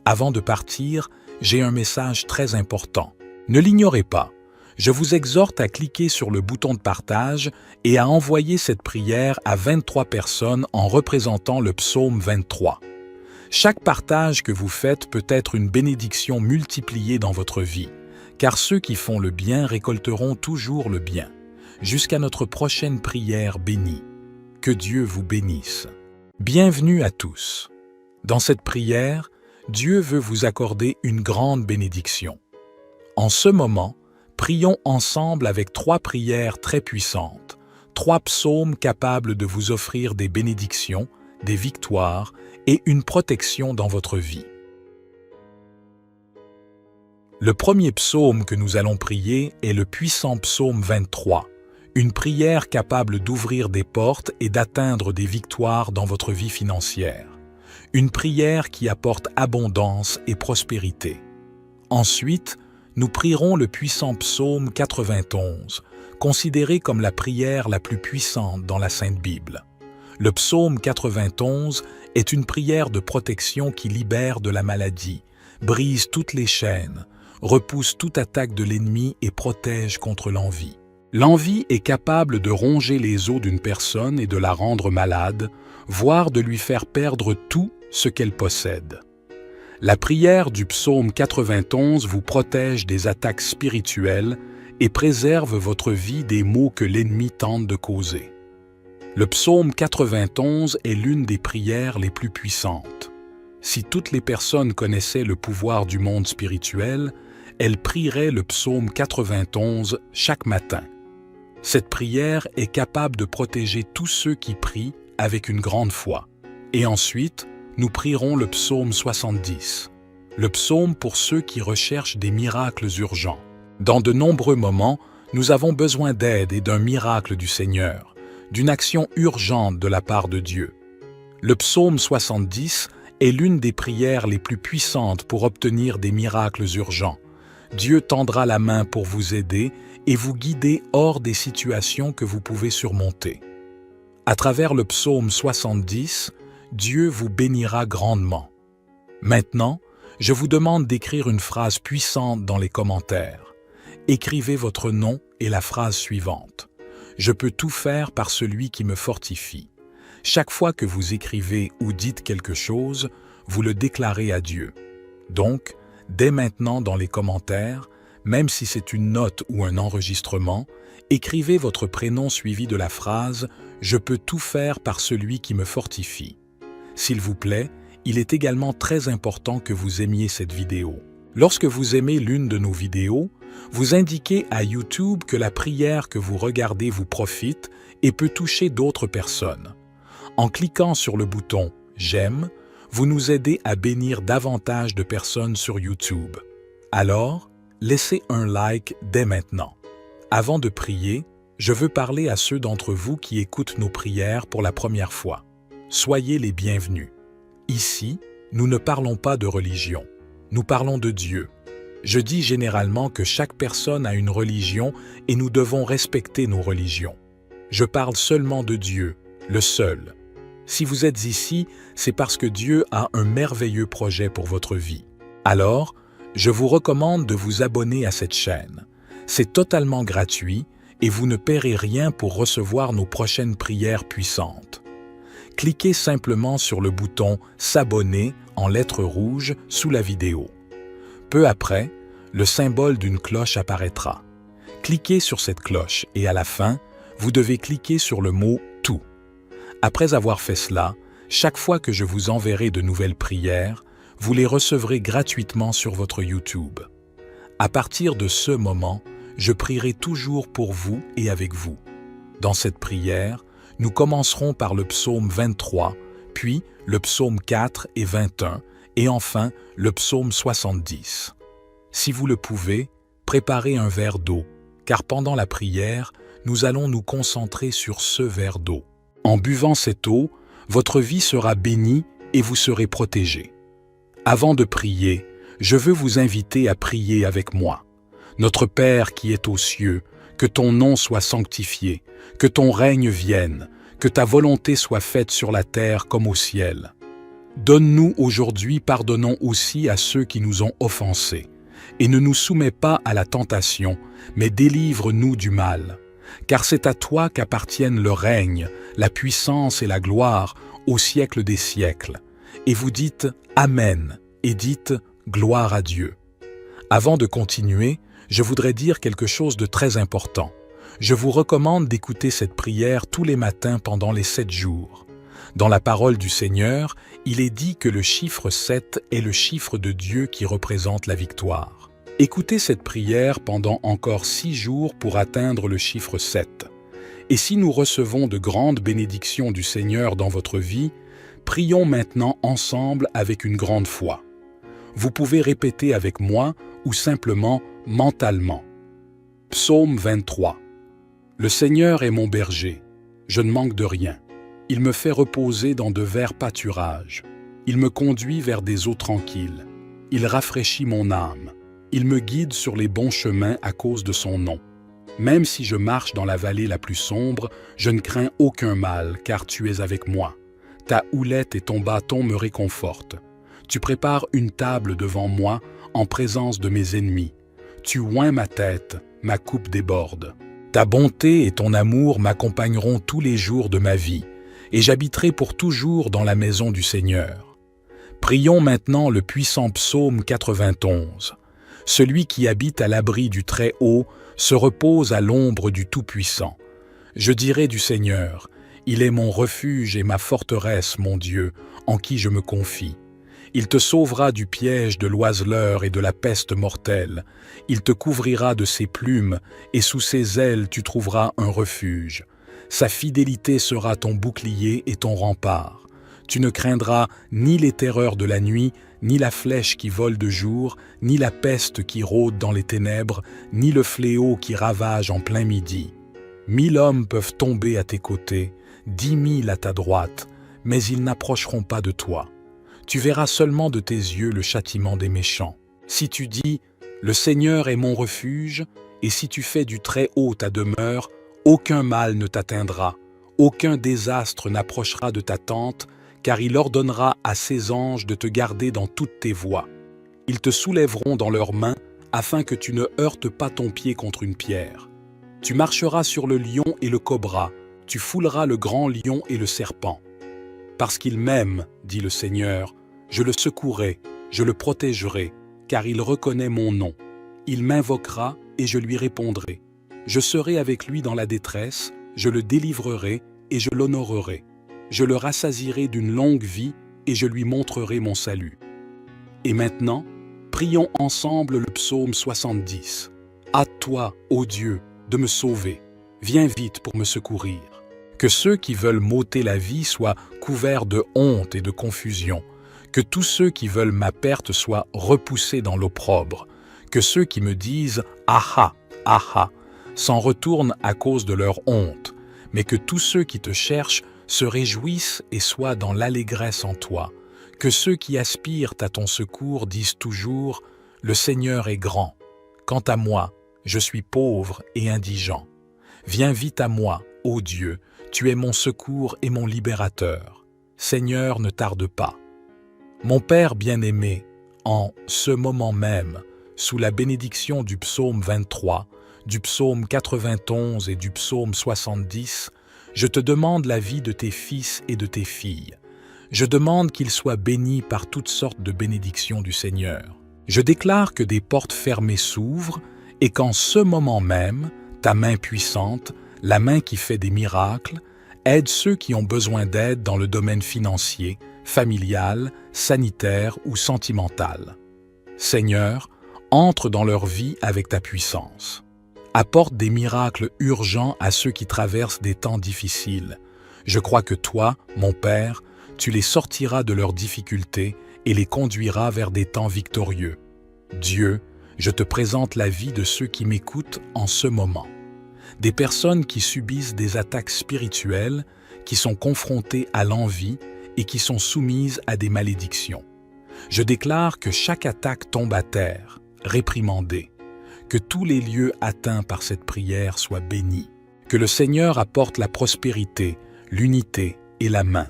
Avant de partir, j'ai un message très important. Ne l'ignorez pas. Je vous exhorte à cliquer sur le bouton de partage et à envoyer cette prière à 23 personnes en représentant le psaume 23. Chaque partage que vous faites peut être une bénédiction multipliée dans votre vie, car ceux qui font le bien récolteront toujours le bien. Jusqu'à notre prochaine prière bénie. Que Dieu vous bénisse. Bienvenue à tous. Dans cette prière, Dieu veut vous accorder une grande bénédiction. En ce moment, prions ensemble avec 3 prières très puissantes, 3 psaumes capables de vous offrir des bénédictions, des victoires et une protection dans votre vie. Le premier psaume que nous allons prier est le puissant psaume 23, une prière capable d'ouvrir des portes et d'atteindre des victoires dans votre vie financière. Une prière qui apporte abondance et prospérité. Ensuite, nous prierons le puissant psaume 91, considéré comme la prière la plus puissante dans la Sainte Bible. Le psaume 91 est une prière de protection qui libère de la maladie, brise toutes les chaînes, repousse toute attaque de l'ennemi et protège contre l'envie. L'envie est capable de ronger les os d'une personne et de la rendre malade, voire de lui faire perdre tout ce qu'elle possède. La prière du psaume 91 vous protège des attaques spirituelles et préserve votre vie des maux que l'ennemi tente de causer. Le psaume 91 est l'une des prières les plus puissantes. Si toutes les personnes connaissaient le pouvoir du monde spirituel, elles prieraient le psaume 91 chaque matin. Cette prière est capable de protéger tous ceux qui prient avec une grande foi. Et ensuite, nous prierons le psaume 70, le psaume pour ceux qui recherchent des miracles urgents. Dans de nombreux moments, nous avons besoin d'aide et d'un miracle du Seigneur, d'une action urgente de la part de Dieu. Le psaume 70 est l'une des prières les plus puissantes pour obtenir des miracles urgents. Dieu tendra la main pour vous aider et vous guider hors des situations que vous pouvez surmonter. À travers le psaume 70, Dieu vous bénira grandement. Maintenant, je vous demande d'écrire une phrase puissante dans les commentaires. Écrivez votre nom et la phrase suivante. Je peux tout faire par celui qui me fortifie. Chaque fois que vous écrivez ou dites quelque chose, vous le déclarez à Dieu. Donc, dès maintenant dans les commentaires, même si c'est une note ou un enregistrement, écrivez votre prénom suivi de la phrase « Je peux tout faire par celui qui me fortifie ». S'il vous plaît, il est également très important que vous aimiez cette vidéo. Lorsque vous aimez l'une de nos vidéos, vous indiquez à YouTube que la prière que vous regardez vous profite et peut toucher d'autres personnes. En cliquant sur le bouton « J'aime », vous nous aidez à bénir davantage de personnes sur YouTube. Alors, laissez un like dès maintenant. Avant de prier, je veux parler à ceux d'entre vous qui écoutent nos prières pour la première fois. Soyez les bienvenus. Ici, nous ne parlons pas de religion. Nous parlons de Dieu. Je dis généralement que chaque personne a une religion et nous devons respecter nos religions. Je parle seulement de Dieu, le seul. Si vous êtes ici, c'est parce que Dieu a un merveilleux projet pour votre vie. Alors, je vous recommande de vous abonner à cette chaîne. C'est totalement gratuit et vous ne paierez rien pour recevoir nos prochaines prières puissantes. Cliquez simplement sur le bouton « S'abonner » en lettres rouges sous la vidéo. Peu après, le symbole d'une cloche apparaîtra. Cliquez sur cette cloche et à la fin, vous devez cliquer sur le mot « Tout ». Après avoir fait cela, chaque fois que je vous enverrai de nouvelles prières, vous les recevrez gratuitement sur votre YouTube. À partir de ce moment, je prierai toujours pour vous et avec vous. Dans cette prière, nous commencerons par le psaume 23, puis le psaume 4 et 21, et enfin le psaume 70. Si vous le pouvez, préparez un verre d'eau, car pendant la prière, nous allons nous concentrer sur ce verre d'eau. En buvant cette eau, votre vie sera bénie et vous serez protégés. Avant de prier, je veux vous inviter à prier avec moi. Notre Père qui est aux cieux, que ton nom soit sanctifié, que ton règne vienne, que ta volonté soit faite sur la terre comme au ciel. Donne-nous aujourd'hui, pardonnons aussi à ceux qui nous ont offensés, et ne nous soumets pas à la tentation, mais délivre-nous du mal. Car c'est à toi qu'appartiennent le règne, la puissance et la gloire au siècle des siècles. Et vous dites « Amen » et dites « Gloire à Dieu ». Avant de continuer, je voudrais dire quelque chose de très important. Je vous recommande d'écouter cette prière tous les matins pendant les 7 jours. Dans la parole du Seigneur, il est dit que le chiffre 7 est le chiffre de Dieu qui représente la victoire. Écoutez cette prière pendant encore 6 jours pour atteindre le chiffre 7. Et si nous recevons de grandes bénédictions du Seigneur dans votre vie, prions maintenant ensemble avec une grande foi. Vous pouvez répéter avec moi ou simplement mentalement. Psaume 23. Le Seigneur est mon berger, je ne manque de rien. Il me fait reposer dans de verts pâturages. Il me conduit vers des eaux tranquilles. Il rafraîchit mon âme. Il me guide sur les bons chemins à cause de son nom. Même si je marche dans la vallée la plus sombre, je ne crains aucun mal, car tu es avec moi. Ta houlette et ton bâton me réconfortent. Tu prépares une table devant moi en présence de mes ennemis. Tu oins ma tête, ma coupe déborde. Ta bonté et ton amour m'accompagneront tous les jours de ma vie, et j'habiterai pour toujours dans la maison du Seigneur. Prions maintenant le puissant psaume 91. Celui qui habite à l'abri du Très-Haut se repose à l'ombre du Tout-Puissant. Je dirai du Seigneur, il est mon refuge et ma forteresse, mon Dieu, en qui je me confie. Il te sauvera du piège de l'oiseleur et de la peste mortelle. Il te couvrira de ses plumes, et sous ses ailes tu trouveras un refuge. Sa fidélité sera ton bouclier et ton rempart. Tu ne craindras ni les terreurs de la nuit, ni la flèche qui vole de jour, ni la peste qui rôde dans les ténèbres, ni le fléau qui ravage en plein midi. 1000 hommes peuvent tomber à tes côtés, 10 000 à ta droite, mais ils n'approcheront pas de toi. Tu verras seulement de tes yeux le châtiment des méchants. Si tu dis « Le Seigneur est mon refuge », et si tu fais du Très-Haut ta demeure, aucun mal ne t'atteindra, aucun désastre n'approchera de ta tente, car il ordonnera à ses anges de te garder dans toutes tes voies. Ils te soulèveront dans leurs mains, afin que tu ne heurtes pas ton pied contre une pierre. Tu marcheras sur le lion et le cobra, tu fouleras le grand lion et le serpent. Parce qu'il m'aime, dit le Seigneur, je le secouerai, je le protégerai, car il reconnaît mon nom. Il m'invoquera et je lui répondrai. Je serai avec lui dans la détresse, je le délivrerai et je l'honorerai. Je le rassasierai d'une longue vie et je lui montrerai mon salut. Et maintenant, prions ensemble le psaume 70. Hâte-toi, ô Dieu, de me sauver. Viens vite pour me secourir. Que ceux qui veulent m'ôter la vie soient couverts de honte et de confusion. Que tous ceux qui veulent ma perte soient repoussés dans l'opprobre. Que ceux qui me disent « Aha, aha » s'en retournent à cause de leur honte. Mais que tous ceux qui te cherchent se réjouissent et soient dans l'allégresse en toi. Que ceux qui aspirent à ton secours disent toujours « Le Seigneur est grand ». Quant à moi, je suis pauvre et indigent. Viens vite à moi, ô Dieu, tu es mon secours et mon libérateur. Seigneur, ne tarde pas. Mon Père bien-aimé, en ce moment même, sous la bénédiction du psaume 23, du psaume 91 et du psaume 70, je te demande la vie de tes fils et de tes filles. Je demande qu'ils soient bénis par toutes sortes de bénédictions du Seigneur. Je déclare que des portes fermées s'ouvrent et qu'en ce moment même, ta main puissante, la main qui fait des miracles, aide ceux qui ont besoin d'aide dans le domaine financier, familial, sanitaire ou sentimental. Seigneur, entre dans leur vie avec ta puissance. Apporte des miracles urgents à ceux qui traversent des temps difficiles. Je crois que toi, mon Père, tu les sortiras de leurs difficultés et les conduiras vers des temps victorieux. Dieu, je te présente la vie de ceux qui m'écoutent en ce moment. des personnes qui subissent des attaques spirituelles, qui sont confrontées à l'envie et qui sont soumises à des malédictions. Je déclare que chaque attaque tombe à terre, réprimandée, que tous les lieux atteints par cette prière soient bénis, que le Seigneur apporte la prospérité, l'unité et la main.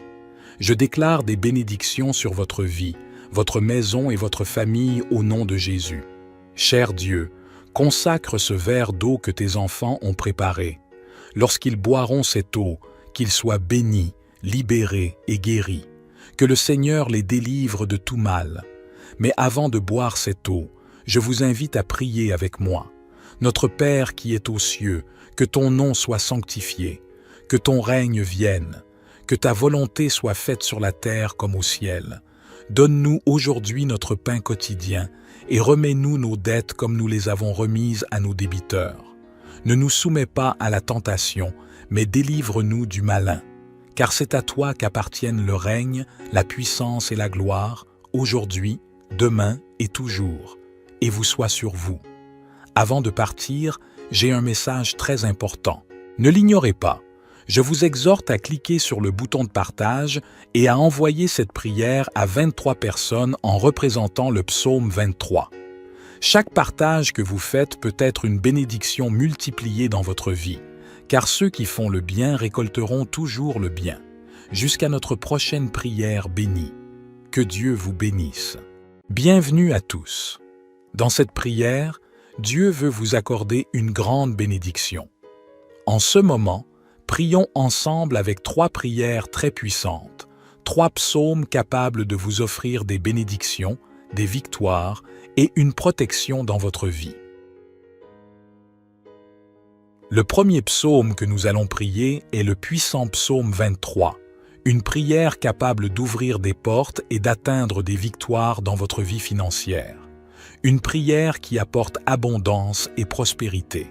Je déclare des bénédictions sur votre vie, votre maison et votre famille au nom de Jésus. Cher Dieu, consacre ce verre d'eau que tes enfants ont préparé. Lorsqu'ils boiront cette eau, qu'ils soient bénis, libérés et guéris. Que le Seigneur les délivre de tout mal. Mais avant de boire cette eau, je vous invite à prier avec moi. Notre Père qui est aux cieux, que ton nom soit sanctifié, que ton règne vienne, que ta volonté soit faite sur la terre comme au ciel. Donne-nous aujourd'hui notre pain quotidien et remets-nous nos dettes comme nous les avons remises à nos débiteurs. Ne nous soumets pas à la tentation, mais délivre-nous du malin. Car c'est à toi qu'appartiennent le règne, la puissance et la gloire, aujourd'hui, demain et toujours. Et vous soit sur vous. Avant de partir, j'ai un message très important. Ne l'ignorez pas. Je vous exhorte à cliquer sur le bouton de partage et à envoyer cette prière à 23 personnes en représentant le psaume 23. Chaque partage que vous faites peut être une bénédiction multipliée dans votre vie, car ceux qui font le bien récolteront toujours le bien. Jusqu'à notre prochaine prière bénie. Que Dieu vous bénisse. Bienvenue à tous. Dans cette prière, Dieu veut vous accorder une grande bénédiction. En ce moment, prions ensemble avec 3 prières très puissantes, 3 psaumes capables de vous offrir des bénédictions, des victoires et une protection dans votre vie. Le premier psaume que nous allons prier est le puissant psaume 23, une prière capable d'ouvrir des portes et d'atteindre des victoires dans votre vie financière. Une prière qui apporte abondance et prospérité.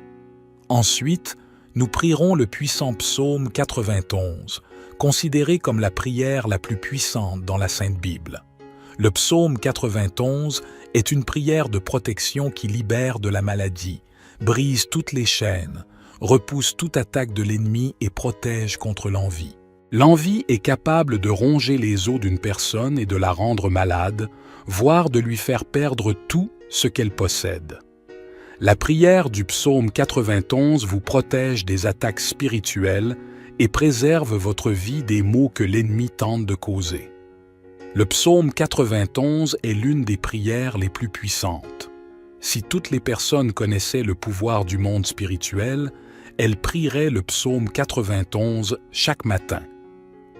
Ensuite, nous prierons le puissant psaume 91, considéré comme la prière la plus puissante dans la Sainte Bible. Le psaume 91 est une prière de protection qui libère de la maladie, brise toutes les chaînes, repousse toute attaque de l'ennemi et protège contre l'envie. L'envie est capable de ronger les os d'une personne et de la rendre malade, voire de lui faire perdre tout ce qu'elle possède. La prière du psaume 91 vous protège des attaques spirituelles et préserve votre vie des maux que l'ennemi tente de causer. Le psaume 91 est l'une des prières les plus puissantes. Si toutes les personnes connaissaient le pouvoir du monde spirituel, elles prieraient le psaume 91 chaque matin.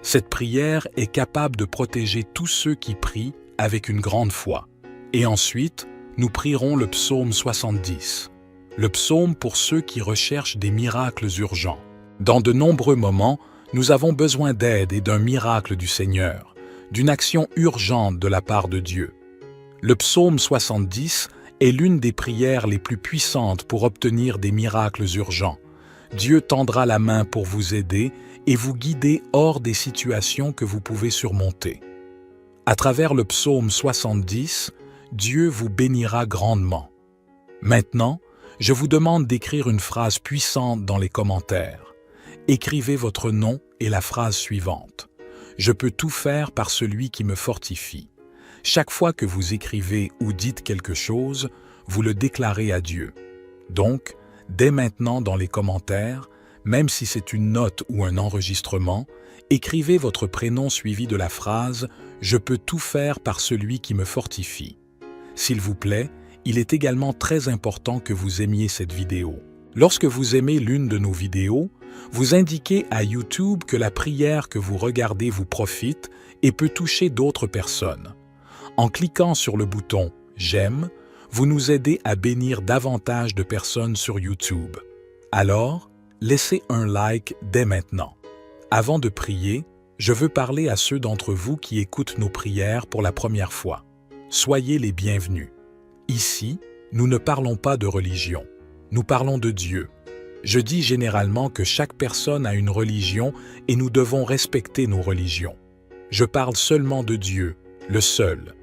Cette prière est capable de protéger tous ceux qui prient avec une grande foi. Et ensuite, nous prierons le psaume 70, le psaume pour ceux qui recherchent des miracles urgents. Dans de nombreux moments, nous avons besoin d'aide et d'un miracle du Seigneur, d'une action urgente de la part de Dieu. Le psaume 70 est l'une des prières les plus puissantes pour obtenir des miracles urgents. Dieu tendra la main pour vous aider et vous guider hors des situations que vous pouvez surmonter. À travers le psaume 70, Dieu vous bénira grandement. Maintenant, je vous demande d'écrire une phrase puissante dans les commentaires. Écrivez votre nom et la phrase suivante. Je peux tout faire par celui qui me fortifie. Chaque fois que vous écrivez ou dites quelque chose, vous le déclarez à Dieu. Donc, dès maintenant dans les commentaires, même si c'est une note ou un enregistrement, écrivez votre prénom suivi de la phrase « Je peux tout faire par celui qui me fortifie ». S'il vous plaît, il est également très important que vous aimiez cette vidéo. Lorsque vous aimez l'une de nos vidéos, vous indiquez à YouTube que la prière que vous regardez vous profite et peut toucher d'autres personnes. En cliquant sur le bouton « J'aime », vous nous aidez à bénir davantage de personnes sur YouTube. Alors, laissez un like dès maintenant. Avant de prier, je veux parler à ceux d'entre vous qui écoutent nos prières pour la première fois. Soyez les bienvenus. Ici, nous ne parlons pas de religion. Nous parlons de Dieu. Je dis généralement que chaque personne a une religion et nous devons respecter nos religions. Je parle seulement de Dieu, le seul.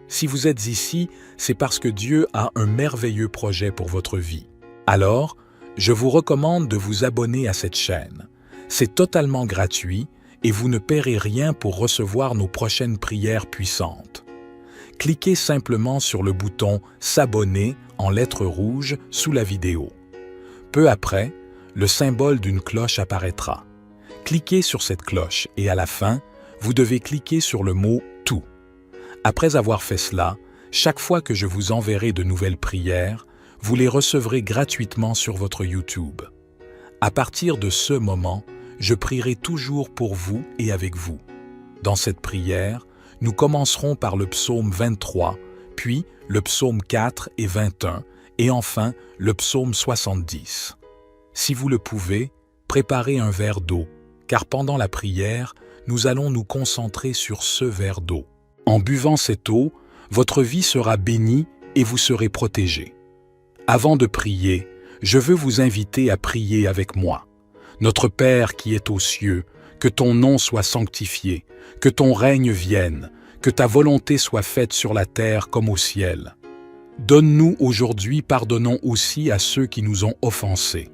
Si vous êtes ici, c'est parce que Dieu a un merveilleux projet pour votre vie. Alors, Je vous recommande de vous abonner à cette chaîne. C'est totalement gratuit et vous ne paierez rien pour recevoir nos prochaines prières puissantes. Cliquez simplement sur le bouton « S'abonner » en lettres rouges sous la vidéo. Peu après, le symbole d'une cloche apparaîtra. Cliquez sur cette cloche et à la fin, vous devez cliquer sur le mot « Tout ». Après avoir fait cela, chaque fois que je vous enverrai de nouvelles prières, vous les recevrez gratuitement sur votre YouTube. À partir de ce moment, je prierai toujours pour vous et avec vous. Dans cette prière, nous commencerons par le psaume 23, puis le psaume 4 et 21, et enfin le psaume 70. Si vous le pouvez, préparez un verre d'eau, car pendant la prière, nous allons nous concentrer sur ce verre d'eau. En buvant cette eau, votre vie sera bénie et vous serez protégés. Avant de prier, je veux vous inviter à prier avec moi. Notre Père qui est aux cieux, que ton nom soit sanctifié, que ton règne vienne, que ta volonté soit faite sur la terre comme au ciel. Donne-nous aujourd'hui, pardonnons aussi à ceux qui nous ont offensés,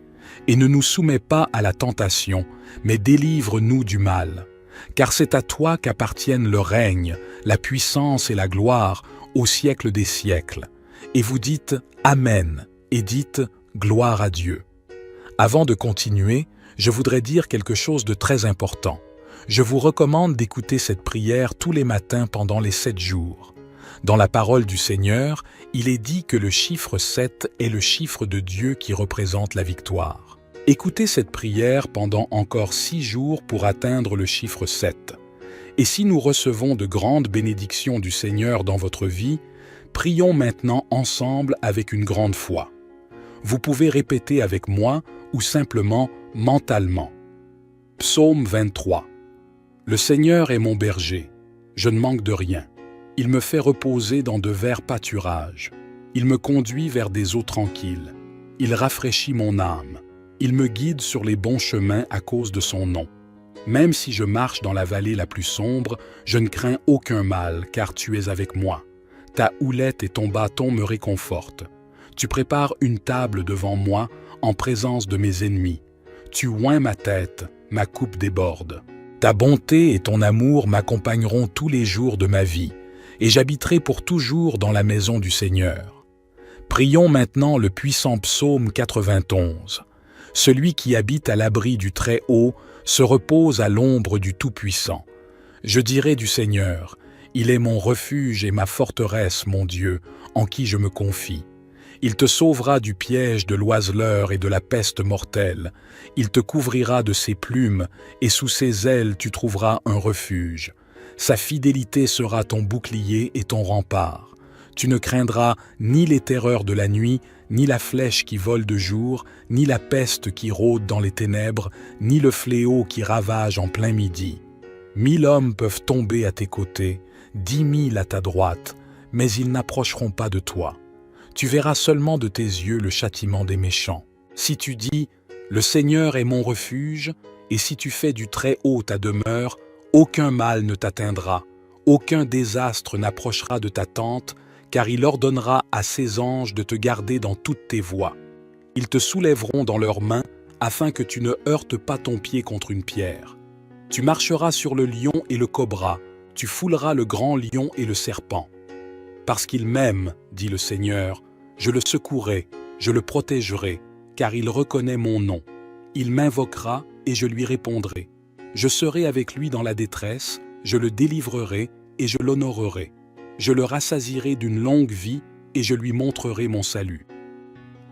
et ne nous soumets pas à la tentation, mais délivre-nous du mal. Car c'est à toi qu'appartiennent le règne, la puissance et la gloire au siècle des siècles. Et vous dites « Amen » et dites « Gloire à Dieu ». Avant de continuer, je voudrais dire quelque chose de très important. Je vous recommande d'écouter cette prière tous les matins pendant les 7 jours. Dans la parole du Seigneur, il est dit que le chiffre 7 est le chiffre de Dieu qui représente la victoire. Écoutez cette prière pendant encore 6 jours pour atteindre le chiffre 7. Et si nous recevons de grandes bénédictions du Seigneur dans votre vie, prions maintenant ensemble avec une grande foi. Vous pouvez répéter avec moi ou simplement mentalement. Psaume 23. Le Seigneur est mon berger, je ne manque de rien. Il me fait reposer dans de verts pâturages. Il me conduit vers des eaux tranquilles. Il rafraîchit mon âme. Il me guide sur les bons chemins à cause de son nom. Même si je marche dans la vallée la plus sombre, je ne crains aucun mal, car tu es avec moi. Ta houlette et ton bâton me réconfortent. Tu prépares une table devant moi en présence de mes ennemis. Tu oins ma tête, ma coupe déborde. Ta bonté et ton amour m'accompagneront tous les jours de ma vie, et j'habiterai pour toujours dans la maison du Seigneur. Prions maintenant le puissant psaume 91. Celui qui habite à l'abri du Très-Haut se repose à l'ombre du Tout-Puissant. Je dirai du Seigneur, il est mon refuge et ma forteresse, mon Dieu, en qui je me confie. Il te sauvera du piège de l'oiseleur et de la peste mortelle. Il te couvrira de ses plumes, et sous ses ailes tu trouveras un refuge. Sa fidélité sera ton bouclier et ton rempart. Tu ne craindras ni les terreurs de la nuit, ni la flèche qui vole de jour, ni la peste qui rôde dans les ténèbres, ni le fléau qui ravage en plein midi. 1000 hommes peuvent tomber à tes côtés, 10 000 à ta droite, mais ils n'approcheront pas de toi. Tu verras seulement de tes yeux le châtiment des méchants. Si tu dis « Le Seigneur est mon refuge », et si tu fais du Très-Haut ta demeure, aucun mal ne t'atteindra, aucun désastre n'approchera de ta tente, car il ordonnera à ses anges de te garder dans toutes tes voies. Ils te soulèveront dans leurs mains, afin que tu ne heurtes pas ton pied contre une pierre. Tu marcheras sur le lion et le cobra, tu fouleras le grand lion et le serpent. Parce qu'il m'aime, dit le Seigneur, je le secouerai, je le protégerai, car il reconnaît mon nom. Il m'invoquera et je lui répondrai. Je serai avec lui dans la détresse, je le délivrerai et je l'honorerai. Je le rassasierai d'une longue vie et je lui montrerai mon salut.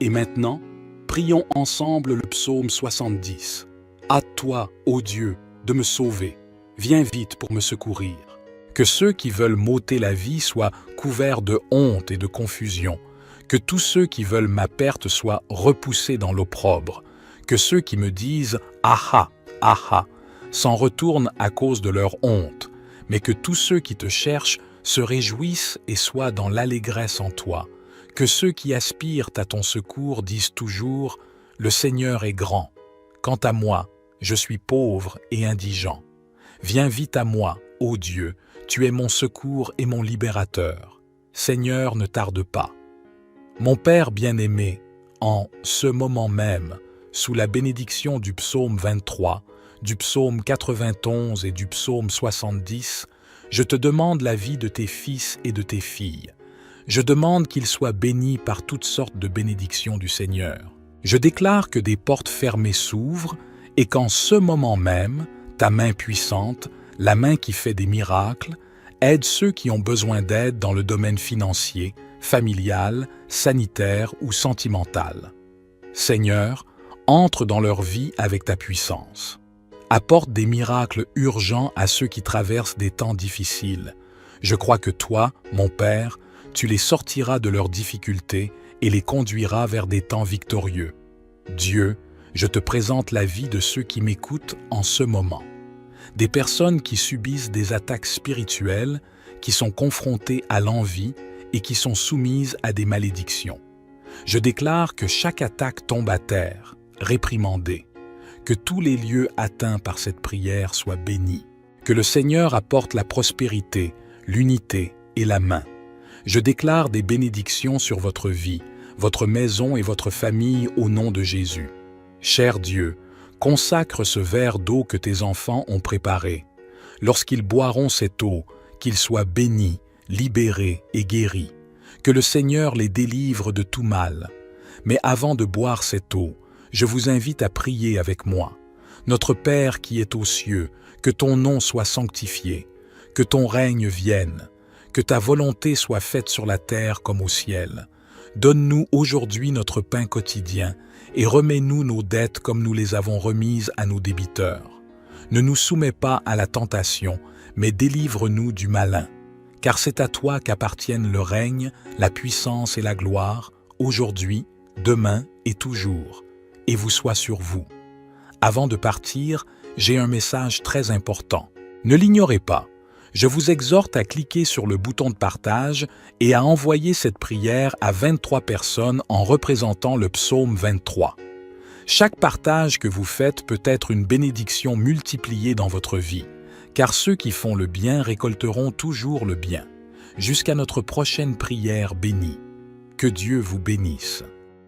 Et maintenant, prions ensemble le psaume 70. Hâte-toi, ô Dieu, de me sauver. Viens vite pour me secourir. Que ceux qui veulent m'ôter la vie soient couverts de honte et de confusion. Que tous ceux qui veulent ma perte soient repoussés dans l'opprobre. Que ceux qui me disent « Aha, aha » s'en retournent à cause de leur honte. Mais que tous ceux qui te cherchent se réjouissent et soient dans l'allégresse en toi. Que ceux qui aspirent à ton secours disent toujours « Le Seigneur est grand ». Quant à moi, je suis pauvre et indigent. Viens vite à moi, ô Dieu, tu es mon secours et mon libérateur. Seigneur, ne tarde pas. Mon Père bien-aimé, en ce moment même, sous la bénédiction du psaume 23, du psaume 91 et du psaume 70, je te demande la vie de tes fils et de tes filles. Je demande qu'ils soient bénis par toutes sortes de bénédictions du Seigneur. Je déclare que des portes fermées s'ouvrent et qu'en ce moment même, ta main puissante, la main qui fait des miracles, aide ceux qui ont besoin d'aide dans le domaine financier, familial, sanitaire ou sentimental. Seigneur, entre dans leur vie avec ta puissance. Apporte des miracles urgents à ceux qui traversent des temps difficiles. Je crois que toi, mon Père, tu les sortiras de leurs difficultés et les conduiras vers des temps victorieux. Dieu, je te présente la vie de ceux qui m'écoutent en ce moment. Des personnes qui subissent des attaques spirituelles, qui sont confrontées à l'envie et qui sont soumises à des malédictions. Je déclare que chaque attaque tombe à terre, réprimandée, que tous les lieux atteints par cette prière soient bénis, que le Seigneur apporte la prospérité, l'unité et la main. Je déclare des bénédictions sur votre vie, votre maison et votre famille au nom de Jésus. Cher Dieu, consacre ce verre d'eau que tes enfants ont préparé. Lorsqu'ils boiront cette eau, qu'ils soient bénis, libérés et guéris. Que le Seigneur les délivre de tout mal. Mais avant de boire cette eau, je vous invite à prier avec moi. Notre Père qui est aux cieux, que ton nom soit sanctifié, que ton règne vienne, que ta volonté soit faite sur la terre comme au ciel. Donne-nous aujourd'hui notre pain quotidien et remets-nous nos dettes comme nous les avons remises à nos débiteurs. Ne nous soumets pas à la tentation, mais délivre-nous du malin. Car c'est à toi qu'appartiennent le règne, la puissance et la gloire, aujourd'hui, demain et toujours. Et vous soit sur vous. Avant de partir, j'ai un message très important. Ne l'ignorez pas. Je vous exhorte à cliquer sur le bouton de partage et à envoyer cette prière à 23 personnes en représentant le psaume 23. Chaque partage que vous faites peut être une bénédiction multipliée dans votre vie, car ceux qui font le bien récolteront toujours le bien. Jusqu'à notre prochaine prière bénie. Que Dieu vous bénisse.